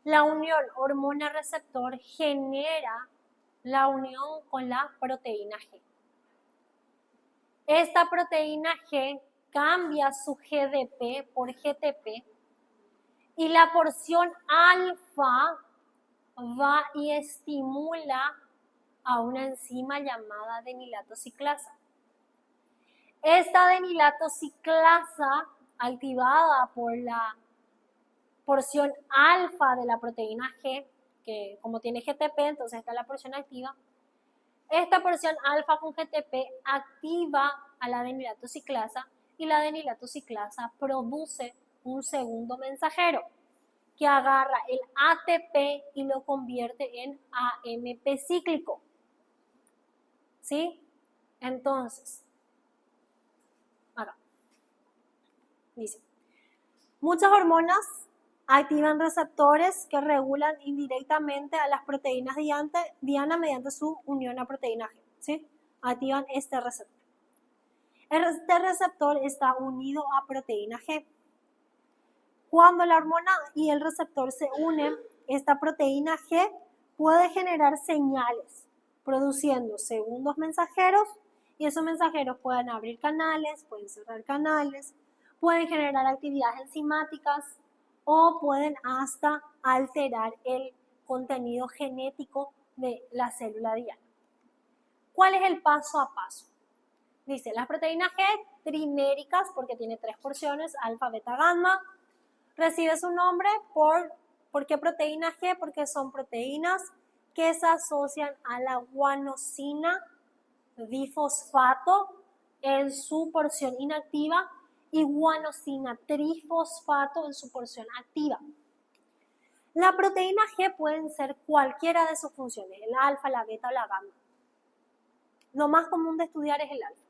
la unión hormona-receptor genera la unión con la proteína G. Esta proteína G cambia su GDP por GTP y la porción alfa va y estimula a una enzima llamada adenilatociclasa. Esta adenilatociclasa, activada por la porción alfa de la proteína G, que como tiene GTP, entonces está la porción activa. Esta porción alfa con GTP activa a la adenilatociclasa y la adenilatociclasa produce un segundo mensajero que agarra el ATP y lo convierte en AMP cíclico. ¿Sí? Entonces, acá dice, muchas hormonas activan receptores que regulan indirectamente a las proteínas diana mediante su unión a proteína G, ¿sí? Activan este receptor. Este receptor está unido a proteína G. Cuando la hormona y el receptor se unen, esta proteína G puede generar señales, produciendo segundos mensajeros, y esos mensajeros pueden abrir canales, pueden cerrar canales, pueden generar actividades enzimáticas o pueden hasta alterar el contenido genético de la célula diana. ¿Cuál es el paso a paso? Dice, las proteínas G trinéricas, porque tiene 3 porciones, alfa, beta, gamma, recibe su nombre ¿por qué proteína G? Porque son proteínas que se asocian a la guanosina difosfato en su porción inactiva y guanosina trifosfato en su porción activa. La proteína G pueden ser cualquiera de sus funciones, el alfa, la beta o la gamma. Lo más común de estudiar es el alfa,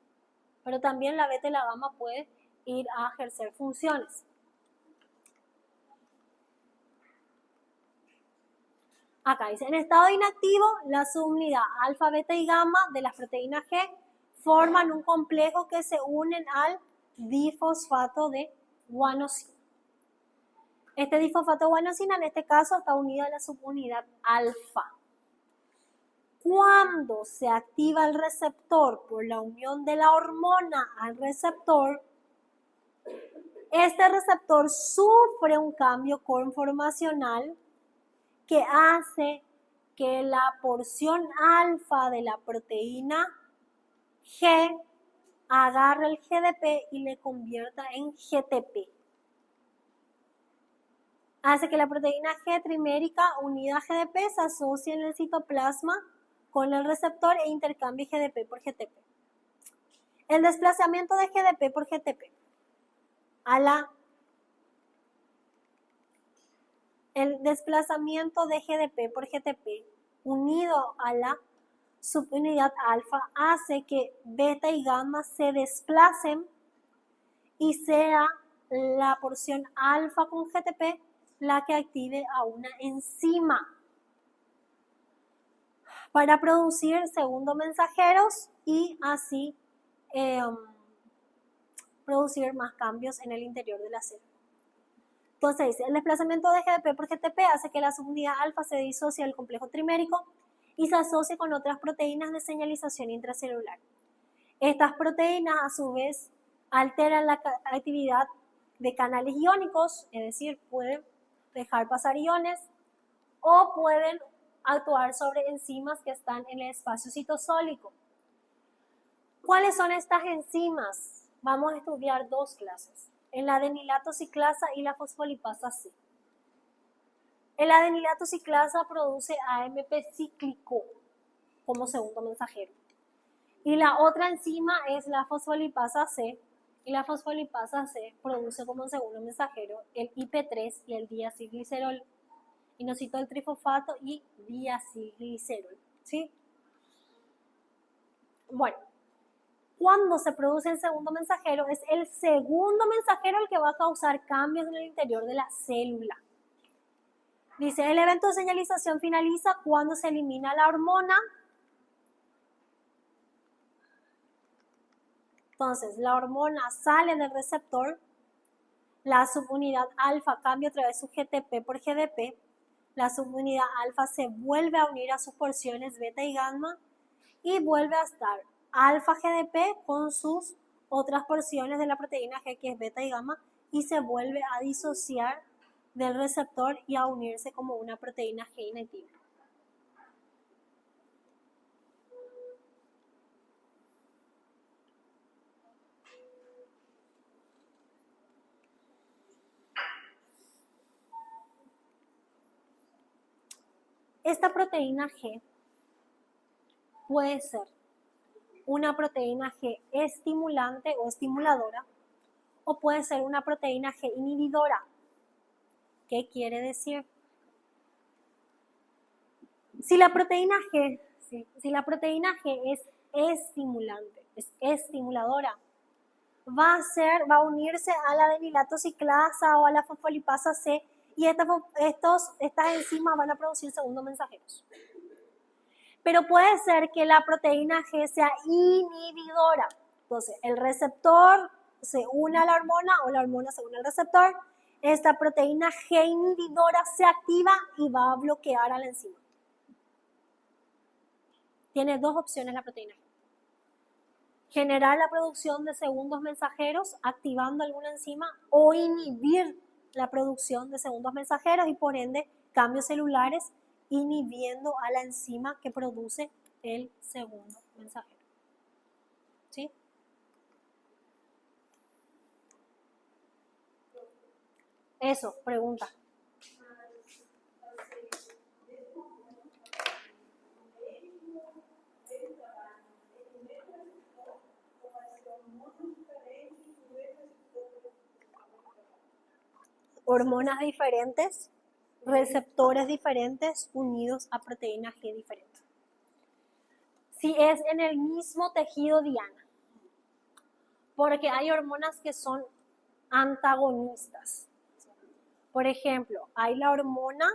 pero también la beta y la gamma puede ir a ejercer funciones. Acá dice, en estado inactivo, la subunidad alfa, beta y gamma de las proteínas G forman un complejo que se unen al difosfato de guanosina. Este difosfato de guanosina en este caso está unido a la subunidad alfa. Cuando se activa el receptor por la unión de la hormona al receptor, este receptor sufre un cambio conformacional que hace que la porción alfa de la proteína G agarre el GDP y le convierta en GTP. Hace que la proteína G trimérica unida a GDP se asocie en el citoplasma con el receptor e intercambie GDP por GTP. El desplazamiento de GDP por GTP el desplazamiento de GDP por GTP unido a la subunidad alfa hace que beta y gamma se desplacen y sea la porción alfa con GTP la que active a una enzima para producir segundos mensajeros y así producir más cambios en el interior de la célula. Entonces dice, el desplazamiento de GDP por GTP hace que la subunidad alfa se disocie del complejo trimérico y se asocie con otras proteínas de señalización intracelular. Estas proteínas a su vez alteran la actividad de canales iónicos, es decir, pueden dejar pasar iones o pueden actuar sobre enzimas que están en el espacio citosólico. ¿Cuáles son estas enzimas? Vamos a estudiar dos clases, el adenilato ciclasa y la fosfolipasa C. El adenilato ciclasa produce AMP cíclico como segundo mensajero. Y la otra enzima es la fosfolipasa C, y la fosfolipasa C produce como segundo mensajero el IP3 y el diacilglicerol, inositol trifosfato y diacilglicerol, ¿sí? Bueno, cuando se produce el segundo mensajero, es el segundo mensajero el que va a causar cambios en el interior de la célula. Dice, el evento de señalización finaliza cuando se elimina la hormona. Entonces, la hormona sale del receptor, la subunidad alfa cambia otra vez su GTP por GDP, la subunidad alfa se vuelve a unir a sus porciones beta y gamma y vuelve a estar alfa GDP con sus otras porciones de la proteína G que es beta y gamma y se vuelve a disociar del receptor y a unirse como una proteína G inactiva. Esta proteína G puede ser una proteína G estimulante o estimuladora o puede ser una proteína G inhibidora. ¿Qué quiere decir? Si la proteína G es estimulante, es estimuladora, va a unirse a la adenilato ciclasa o a la fosfolipasa C y estas enzimas van a producir segundos mensajeros. Pero puede ser que la proteína G sea inhibidora. Entonces, el receptor se une a la hormona o la hormona se une al receptor. Esta proteína G inhibidora se activa y va a bloquear a la enzima. Tiene dos opciones la proteína G. Generar la producción de segundos mensajeros activando alguna enzima o inhibir la producción de segundos mensajeros y por ende cambios celulares inhibiendo a la enzima que produce el segundo mensajero. ¿Sí? Eso, pregunta. Hormonas diferentes, receptores diferentes unidos a proteínas G diferentes. Si es en el mismo tejido diana, Porque hay hormonas que son antagonistas. Por ejemplo, hay la hormona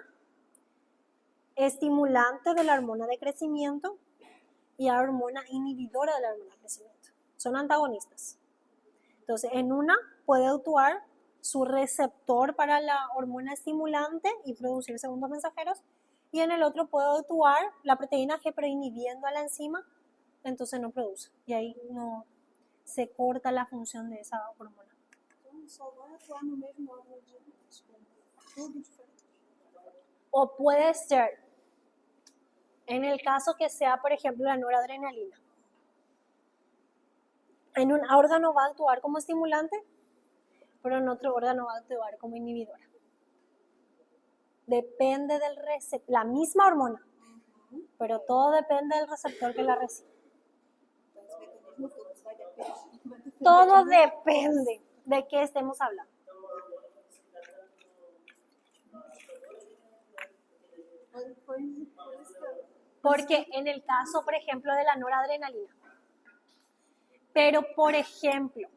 estimulante de la hormona de crecimiento y la hormona inhibidora de la hormona de crecimiento. Son antagonistas. Entonces, en una puede actuar su receptor para la hormona estimulante y producir segundos mensajeros, y en el otro puede actuar la proteína G, pero inhibiendo a la enzima, entonces no produce. Y ahí no se corta la función de esa hormona. Só vai atuar no mesmo órgão de tudo diferente. O puede ser, en el caso que sea, por ejemplo, la noradrenalina. En un órgano va a actuar como estimulante, pero en otro órgano va a actuar como inhibidora. Depende del receptor, la misma hormona, pero todo depende del receptor que la recibe. Então, esse mecanismo todo vai depender. Todo depende de qué estemos hablando. Porque en el caso, por ejemplo, de la noradrenalina. Pero, por ejemplo,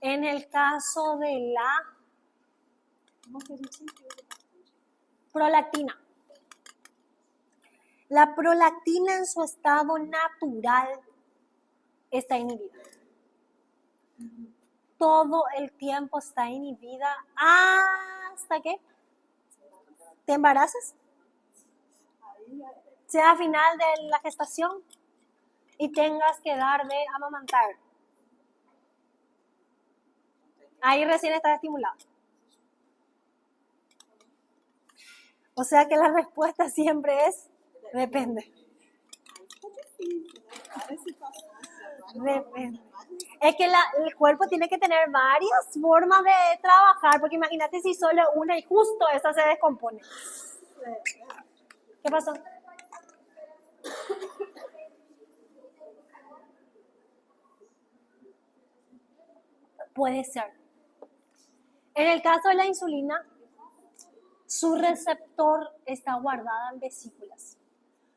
en el caso de la Uma que a gente sempre usa bastante. prolactina. La prolactina en su estado natural está inhibida. Todo el tiempo está inhibida hasta que te embaraces, Aí, sea a final de la gestación y tengas que dar de amamantar. Ahí recién está estimulado. O sea que la respuesta siempre es depende. várias situações, Depende. Es que el cuerpo tiene que tener varias formas de trabajar, porque imagínate si solo una y justo esa se descompone. ¿Qué pasó? Puede ser. En el caso de la insulina, su receptor está guardada en vesículas.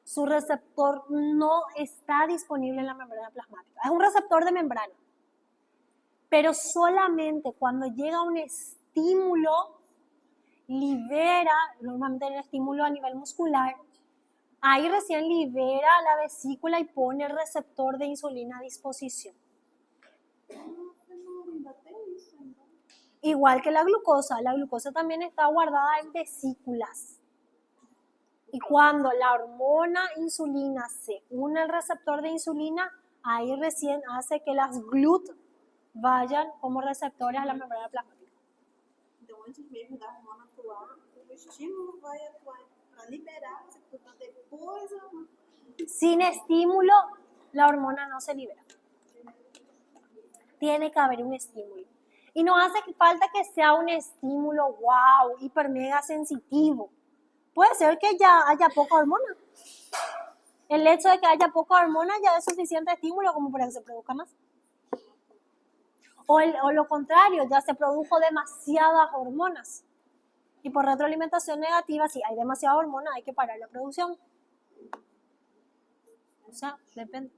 Su receptor no está disponible en la membrana plasmática. Es un receptor de membrana. Pero solamente cuando llega un estímulo, libera, normalmente el estímulo a nivel muscular, ahí recién libera la vesícula y pone el receptor de insulina a disposición. ainda tem isso ainda. Igual que la glucosa también está guardada en vesículas. Y cuando la hormona insulina se une al receptor de insulina, ahí recién hace que las GLUT vayan como receptores a la membrana plasmática. Então, antes mesmo da hormona atuar, o estímulo vai atuar para liberar, para depois a hormona. Sin estímulo, la hormona no se libera. Tiene que haber un estímulo. Y no hace falta que sea un estímulo, wow, hiper mega sensitivo. Puede ser que ya haya poca hormona. El hecho de que haya poca hormona ya es suficiente estímulo como para que se produzca más. O lo contrario, ya se produjo demasiadas hormonas. Y por retroalimentación negativa, si hay demasiada hormona, hay que parar la producción. O sea, depende.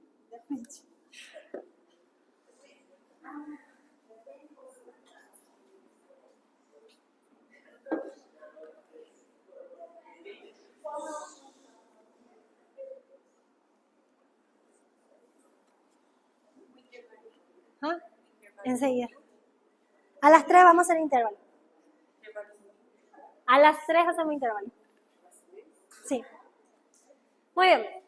¿Ah? Enseguida. A las 3 vamos a hacer intervalo. A las 3 hacemos intervalo. Sí. Muy bien.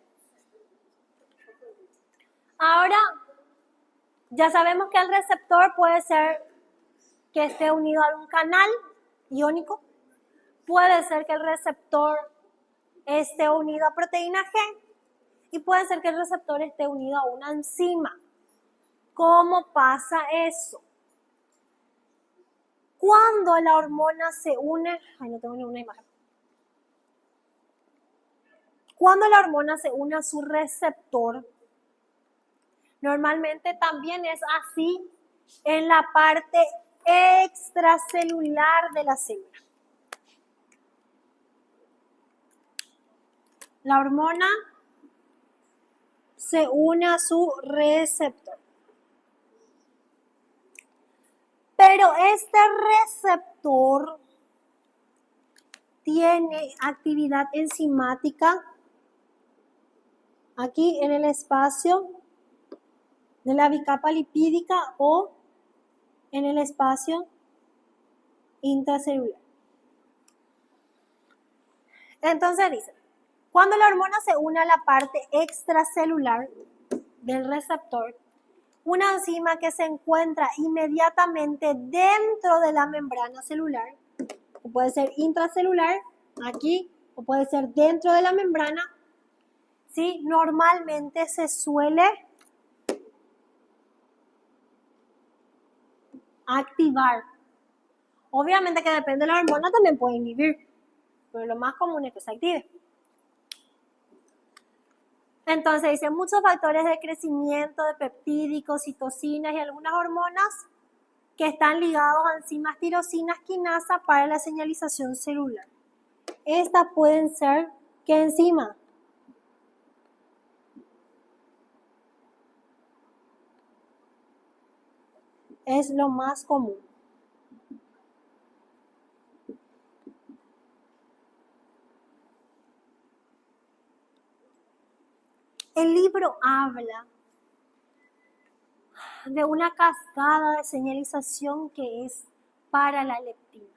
Ahora, ya sabemos que el receptor puede ser que esté unido a un canal iónico. Puede ser que el receptor esté unido a proteína G. Y puede ser que el receptor esté unido a una enzima. ¿Cómo pasa eso? Cuando la hormona se une, no tengo ninguna imagen. Cuando la hormona se une a su receptor, normalmente también es así en la parte extracelular de la célula. La hormona se une a su receptor. Pero este receptor tiene actividad enzimática aquí en el espacio de la bicapa lipídica o en el espacio intracelular. Entonces dice, cuando la hormona se une a la parte extracelular del receptor, una enzima que se encuentra inmediatamente dentro de la membrana celular, o puede ser intracelular, aquí, o puede ser dentro de la membrana, ¿sí? Normalmente se suele activar. Obviamente que depende de la hormona, también puede inhibir, pero lo más común es que se active. Entonces dice, muchos factores de crecimiento de peptídicos, citocinas y algunas hormonas que están ligados a enzimas tirosinas quinasa para la señalización celular. Estas pueden ser, ¿qué enzima? Es lo más común. El libro habla de una cascada de señalización que es para la leptina.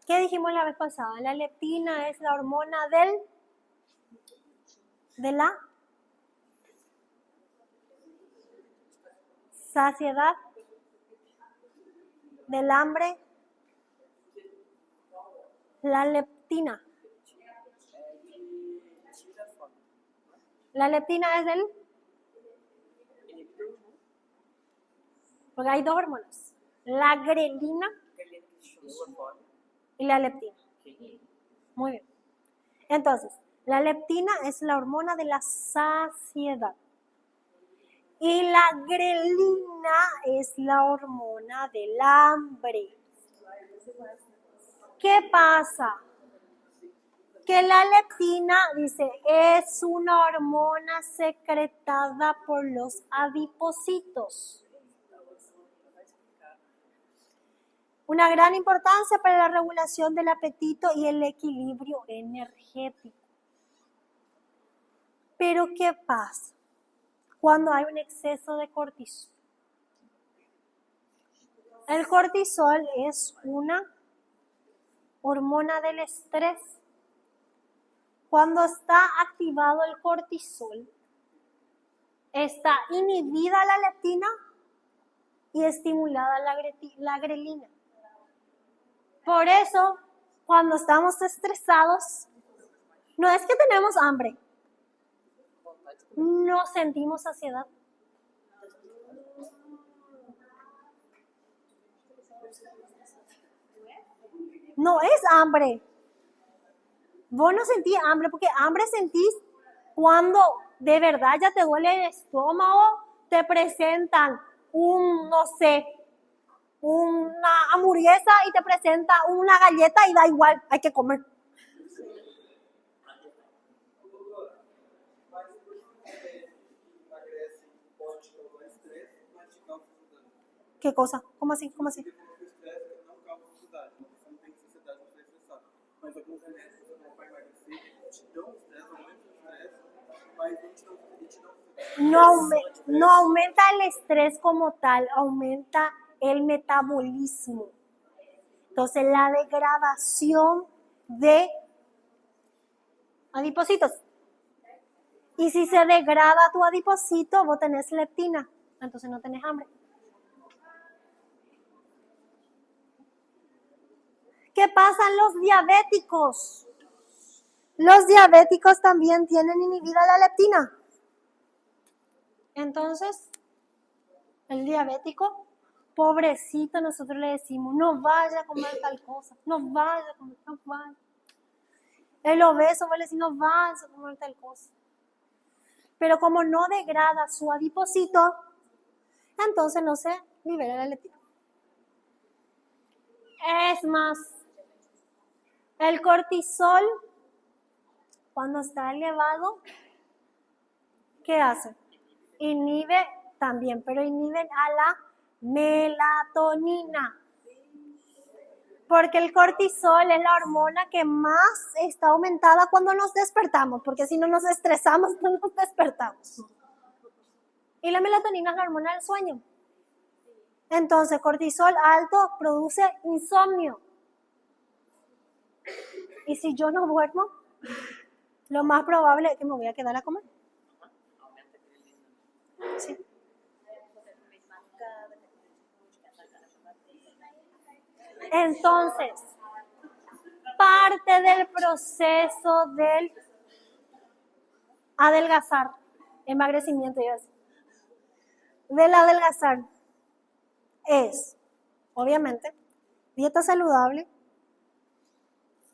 ¿Qué dijimos la vez pasada? La leptina es la hormona de la saciedad, del hambre, la leptina. La leptina es del... Porque hay dos hormonas, la grelina y la leptina. Muy bien. Entonces, la leptina es la hormona de la saciedad. Y la grelina es la hormona del hambre. ¿Qué pasa? Que la leptina, dice, es una hormona secretada por los adipocitos. Una gran importancia para la regulación del apetito y el equilibrio energético. Pero ¿qué pasa cuando hay un exceso de cortisol? El cortisol es una hormona del estrés. Cuando está activado el cortisol, está inhibida la leptina y estimulada la grelina. Por eso, cuando estamos estresados, no es que tenemos hambre, no sentimos saciedad. No es hambre. Vos no sentís hambre, porque hambre sentís cuando de verdad ya te duele el estómago, te presentan no sé, una hamburguesa y te presenta una galleta y da igual, hay que comer. ¿Qué cosa? ¿Cómo así? ¿Cómo así? No aumenta el estrés como tal, aumenta el metabolismo. Entonces, la degradación de adipocitos. Y si se degrada tu adipocito, vos tenés leptina, entonces no tenés hambre. ¿Qué pasan los diabéticos? Los diabéticos también tienen inhibida la leptina. Entonces, el diabético, pobrecito, nosotros le decimos, no vaya a comer tal cosa, no vaya a comer, no vaya. El obeso, vos le decís, no vaya a comer tal cosa. Pero como no degrada su adipocito, entonces no se libera la leptina. Es más, el cortisol, cuando está elevado, ¿qué hace? Inhibe también, pero inhiben a la Melatonina. Porque el cortisol es la hormona que más está aumentada cuando nos despertamos, porque si no nos estresamos, no nos despertamos. Y la melatonina es la hormona del sueño. Entonces, cortisol alto produce insomnio. Y si yo no duermo, lo más probable es que me voy a quedar a comer. Sí. Entonces, parte del proceso del adelgazar, emagrecimiento y eso, del adelgazar es, obviamente, dieta saludable,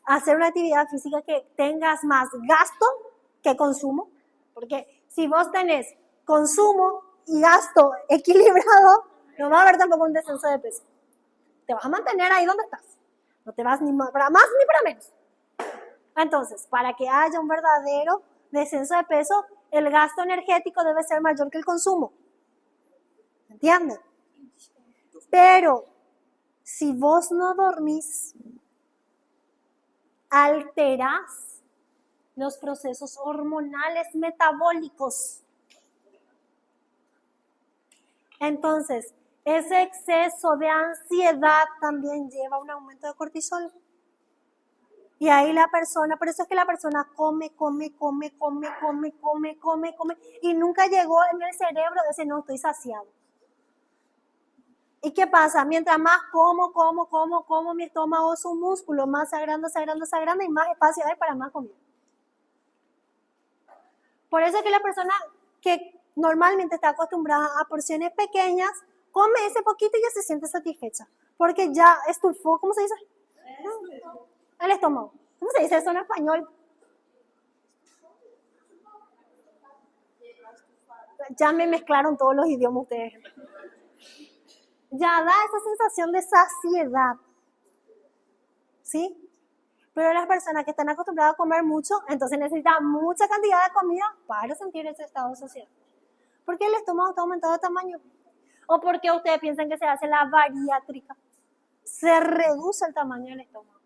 hacer una actividad física que tengas más gasto que consumo, porque si vos tenés consumo y gasto equilibrado, no va a haber tampoco un descenso de peso. Te vas a mantener ahí donde estás. No te vas ni para más ni para menos. Entonces, para que haya un verdadero descenso de peso, el gasto energético debe ser mayor que el consumo. ¿Entienden? Pero, si vos no dormís, alterás los procesos hormonales metabólicos. Entonces, ese exceso de ansiedad también lleva a un aumento de cortisol. Y ahí la persona, por eso es que la persona come, y nunca llegó en el cerebro de decir, no, estoy saciado. ¿Y qué pasa? Mientras más como, mi estómago es un músculo, más se agranda y más espacio hay para más comida. Por eso es que la persona que normalmente está acostumbrada a porciones pequeñas, come ese poquito y ya se siente satisfecha. Porque ya estufó, ¿cómo se dice? El estómago. ¿Cómo se dice eso en español? Ya me mezclaron todos los idiomas ustedes. Ya da esa sensación de saciedad. ¿Sí? Pero las personas que están acostumbradas a comer mucho, entonces necesitan mucha cantidad de comida para sentir ese estado de saciedad. ¿Por qué el estómago está aumentado de tamaño? ¿O porque ustedes piensan que se hace la bariátrica? Se reduce el tamaño del estómago.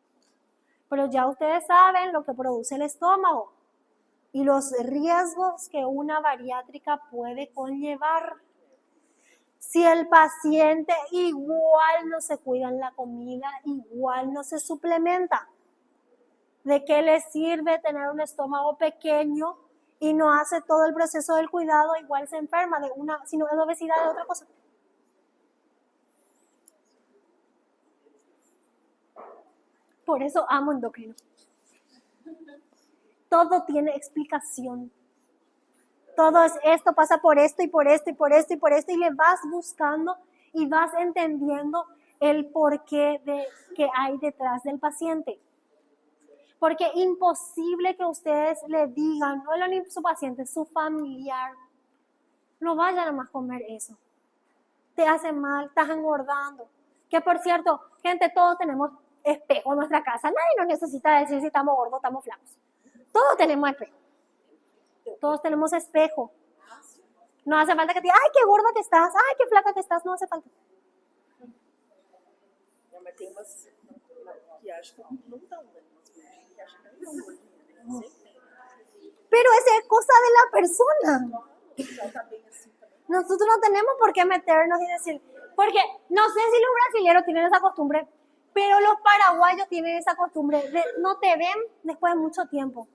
Pero ya ustedes saben lo que produce el estómago y los riesgos que una bariátrica puede conllevar. Si el paciente igual no se cuida en la comida, igual no se suplementa, ¿de qué le sirve tener un estómago pequeño y no hace todo el proceso del cuidado? Igual se enferma de sino de obesidad, de otra cosa. Por eso amo endocrino. Todo tiene explicación. Todo es esto, pasa por esto y por esto y por esto y por esto, y le vas buscando y vas entendiendo el porqué de que hay detrás del paciente. Porque imposible que ustedes le digan, no es su paciente, su familiar, no vayan a más comer eso. Te hace mal, estás engordando. Que por cierto, gente, todos tenemos espejo en nuestra casa. Nadie nos necesita decir si estamos gordos o estamos flacos. Todos tenemos espejo. Todos tenemos espejo. No hace falta que te diga, ay, qué gorda que estás, ay, qué flaca que estás, no hace falta. Mas tem umas maquiagens que não dão, né? Pero esa es cosa de la persona. Nosotros no tenemos por qué meternos y decir, porque no sé si los brasileños tienen esa costumbre, pero los paraguayos tienen esa costumbre, no te ven después de mucho tiempo.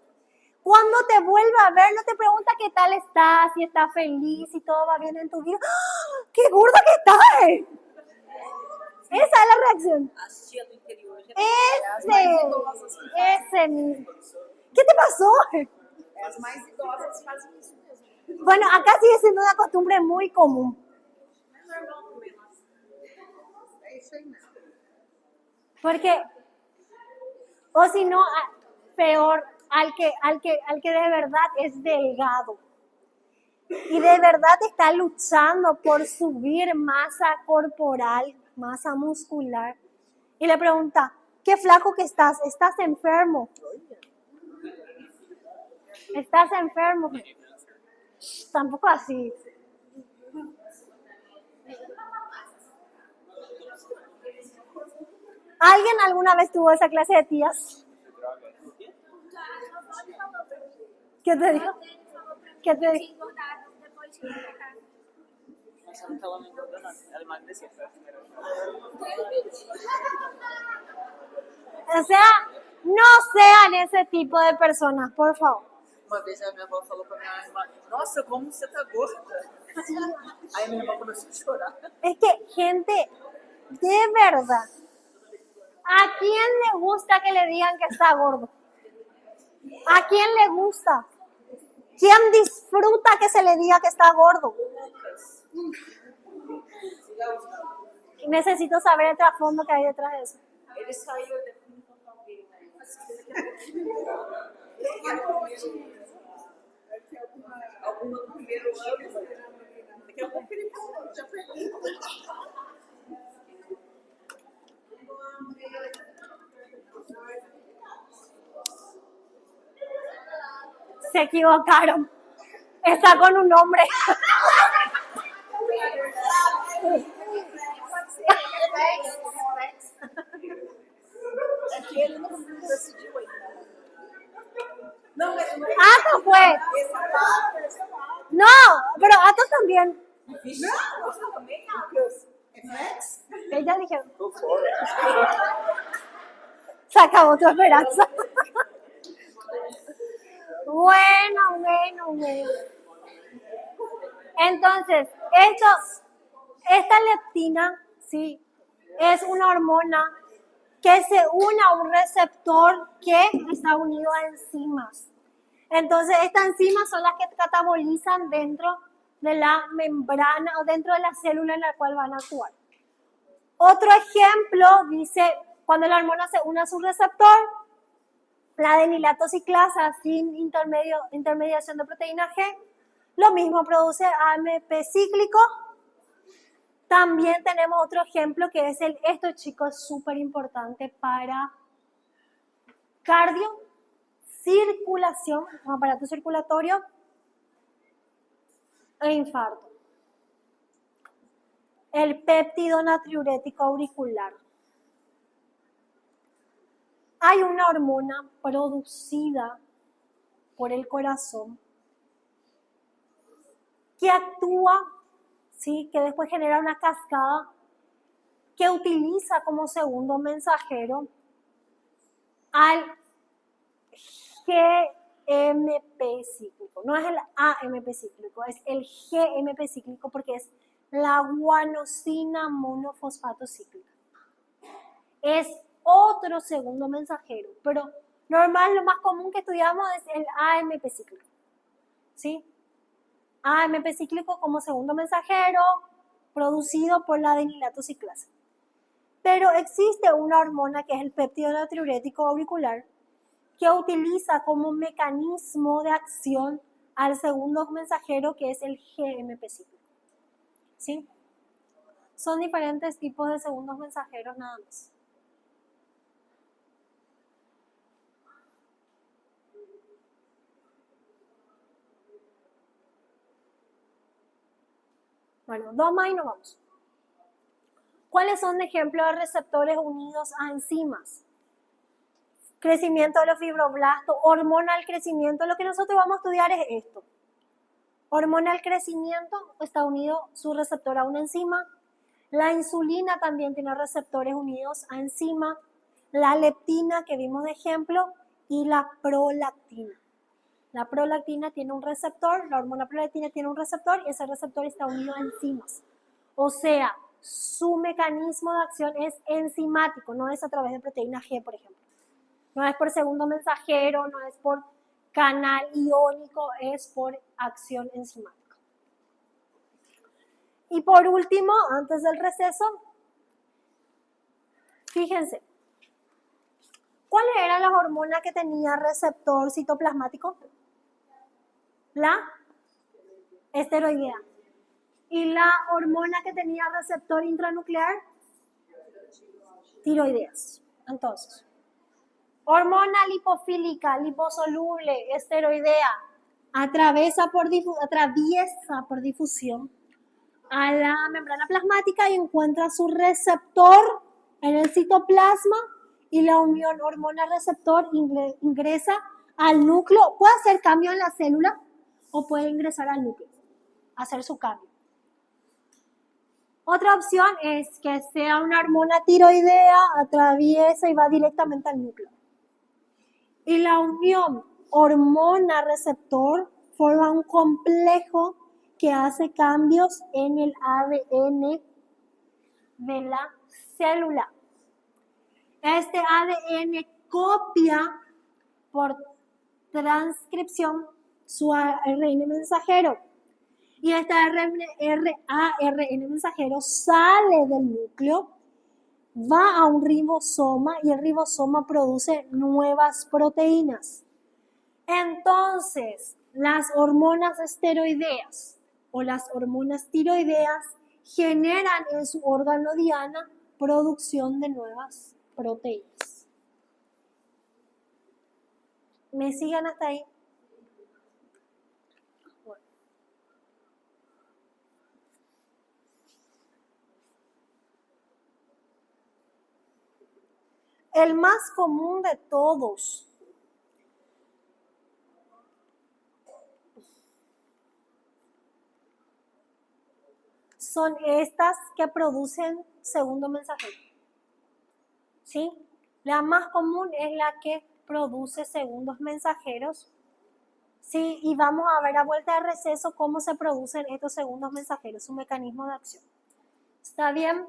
Cuando te vuelve a ver, no te pregunta qué tal estás, si estás feliz, si todo va bien en tu vida. ¡Ah! ¡Qué gorda que estás! Esa es la reacción. Ese mismo. ¿Qué te pasó? As mais idosas fazem isso mesmo. Bueno, acá sigue siendo una costumbre muy común. É isso aí mesmo. Porque, o si no, peor, al que de verdad es delgado y de verdad está luchando por subir masa corporal, masa muscular, y le pregunta, qué flaco que estás enfermo. Estás enfermo. Tampoco así. ¿Alguien alguna vez tuvo esa clase de tías? ¿Qué te dijo? ¿Qué te dijo? O sea, no sean ese tipo de personas, por favor. Uma vez a minha avó falou pra minha irmã, nossa, como você tá gorda. Aí minha irmã começou a chorar. Es que, gente, de verdad, ¿a quién le gusta que le digan que está gordo? ¿A quién le gusta? ¿Quién disfruta que se le diga que está gordo? Necesito saber el trasfondo que hay detrás de eso. Ele saiu daqui e encontrou alguém, né? Alguma no primeiro ano. Daqui a pouco ele falou, já perguntou. Se equivocaron. Está con un hombre. É que ele não decidiu ainda. Não, mas não é Ato fue. No, pero Ato también. não, você também, Lucas. É flex? Ella dijeron. Se acabó tu esperanza. Bueno. Entonces, esta leptina, sí, es una hormona que se une a un receptor que está unido a enzimas. Entonces, estas enzimas son las que catabolizan dentro de la membrana o dentro de la célula en la cual van a actuar. Otro ejemplo dice, cuando la hormona se une a su receptor, la adenilato ciclasa sin intermediación de proteína G, lo mismo produce AMP cíclico. También tenemos otro ejemplo que es esto, chicos, es súper importante para cardio, circulación, aparato circulatorio e infarto. El péptido natriurético auricular. Hay una hormona producida por el corazón que actúa, ¿sí? Que después genera una cascada que utiliza como segundo mensajero al GMP cíclico. No es el AMP cíclico, es el GMP cíclico porque es la guanosina monofosfato cíclica. Es otro segundo mensajero, pero normal, lo más común que estudiamos es el AMP cíclico, ¿sí? AMP cíclico como segundo mensajero producido por la adenilato ciclasa. Pero existe una hormona que es el péptido natriurético auricular que utiliza como mecanismo de acción al segundo mensajero que es el GMP cíclico, ¿sí? Son diferentes tipos de segundos mensajeros nada más. Bueno, dos más y nos vamos. ¿Cuáles son ejemplos de receptores unidos a enzimas? Crecimiento de los fibroblastos, hormona del crecimiento. Lo que nosotros vamos a estudiar es esto. Hormona del crecimiento está unido su receptor a una enzima. La insulina también tiene receptores unidos a enzima. La leptina que vimos de ejemplo y la prolactina. La prolactina tiene un receptor, la hormona prolactina tiene un receptor y ese receptor está unido a enzimas. O sea, su mecanismo de acción es enzimático, no es a través de proteína G, por ejemplo. No es por segundo mensajero, no es por canal iónico, es por acción enzimática. Y por último, antes del receso, fíjense, ¿cuáles eran las hormonas que tenía receptor citoplasmático? La esteroidea. ¿Y la hormona que tenía receptor intranuclear? Tiroideas. Entonces, hormona lipofílica, liposoluble, esteroidea, atraviesa por difusión a la membrana plasmática y encuentra su receptor en el citoplasma y la unión hormona-receptor ingresa al núcleo. Puede hacer cambio en la célula o puede ingresar al núcleo, hacer su cambio. Otra opción es que sea una hormona tiroidea, atraviesa y va directamente al núcleo. Y la unión hormona-receptor forma un complejo que hace cambios en el ADN de la célula. Este ADN copia por transcripción su ARN mensajero. Y este ARN mensajero sale del núcleo, va a un ribosoma y el ribosoma produce nuevas proteínas. Entonces, las hormonas esteroideas o las hormonas tiroideas generan en su órgano diana producción de nuevas proteínas. ¿Me siguen hasta ahí? Bueno. El más común de todos son estas que producen segundo mensajero. ¿Sí? La más común es la que produce segundos mensajeros. Sí, y vamos a ver a vuelta de receso cómo se producen estos segundos mensajeros, su mecanismo de acción. ¿Está bien?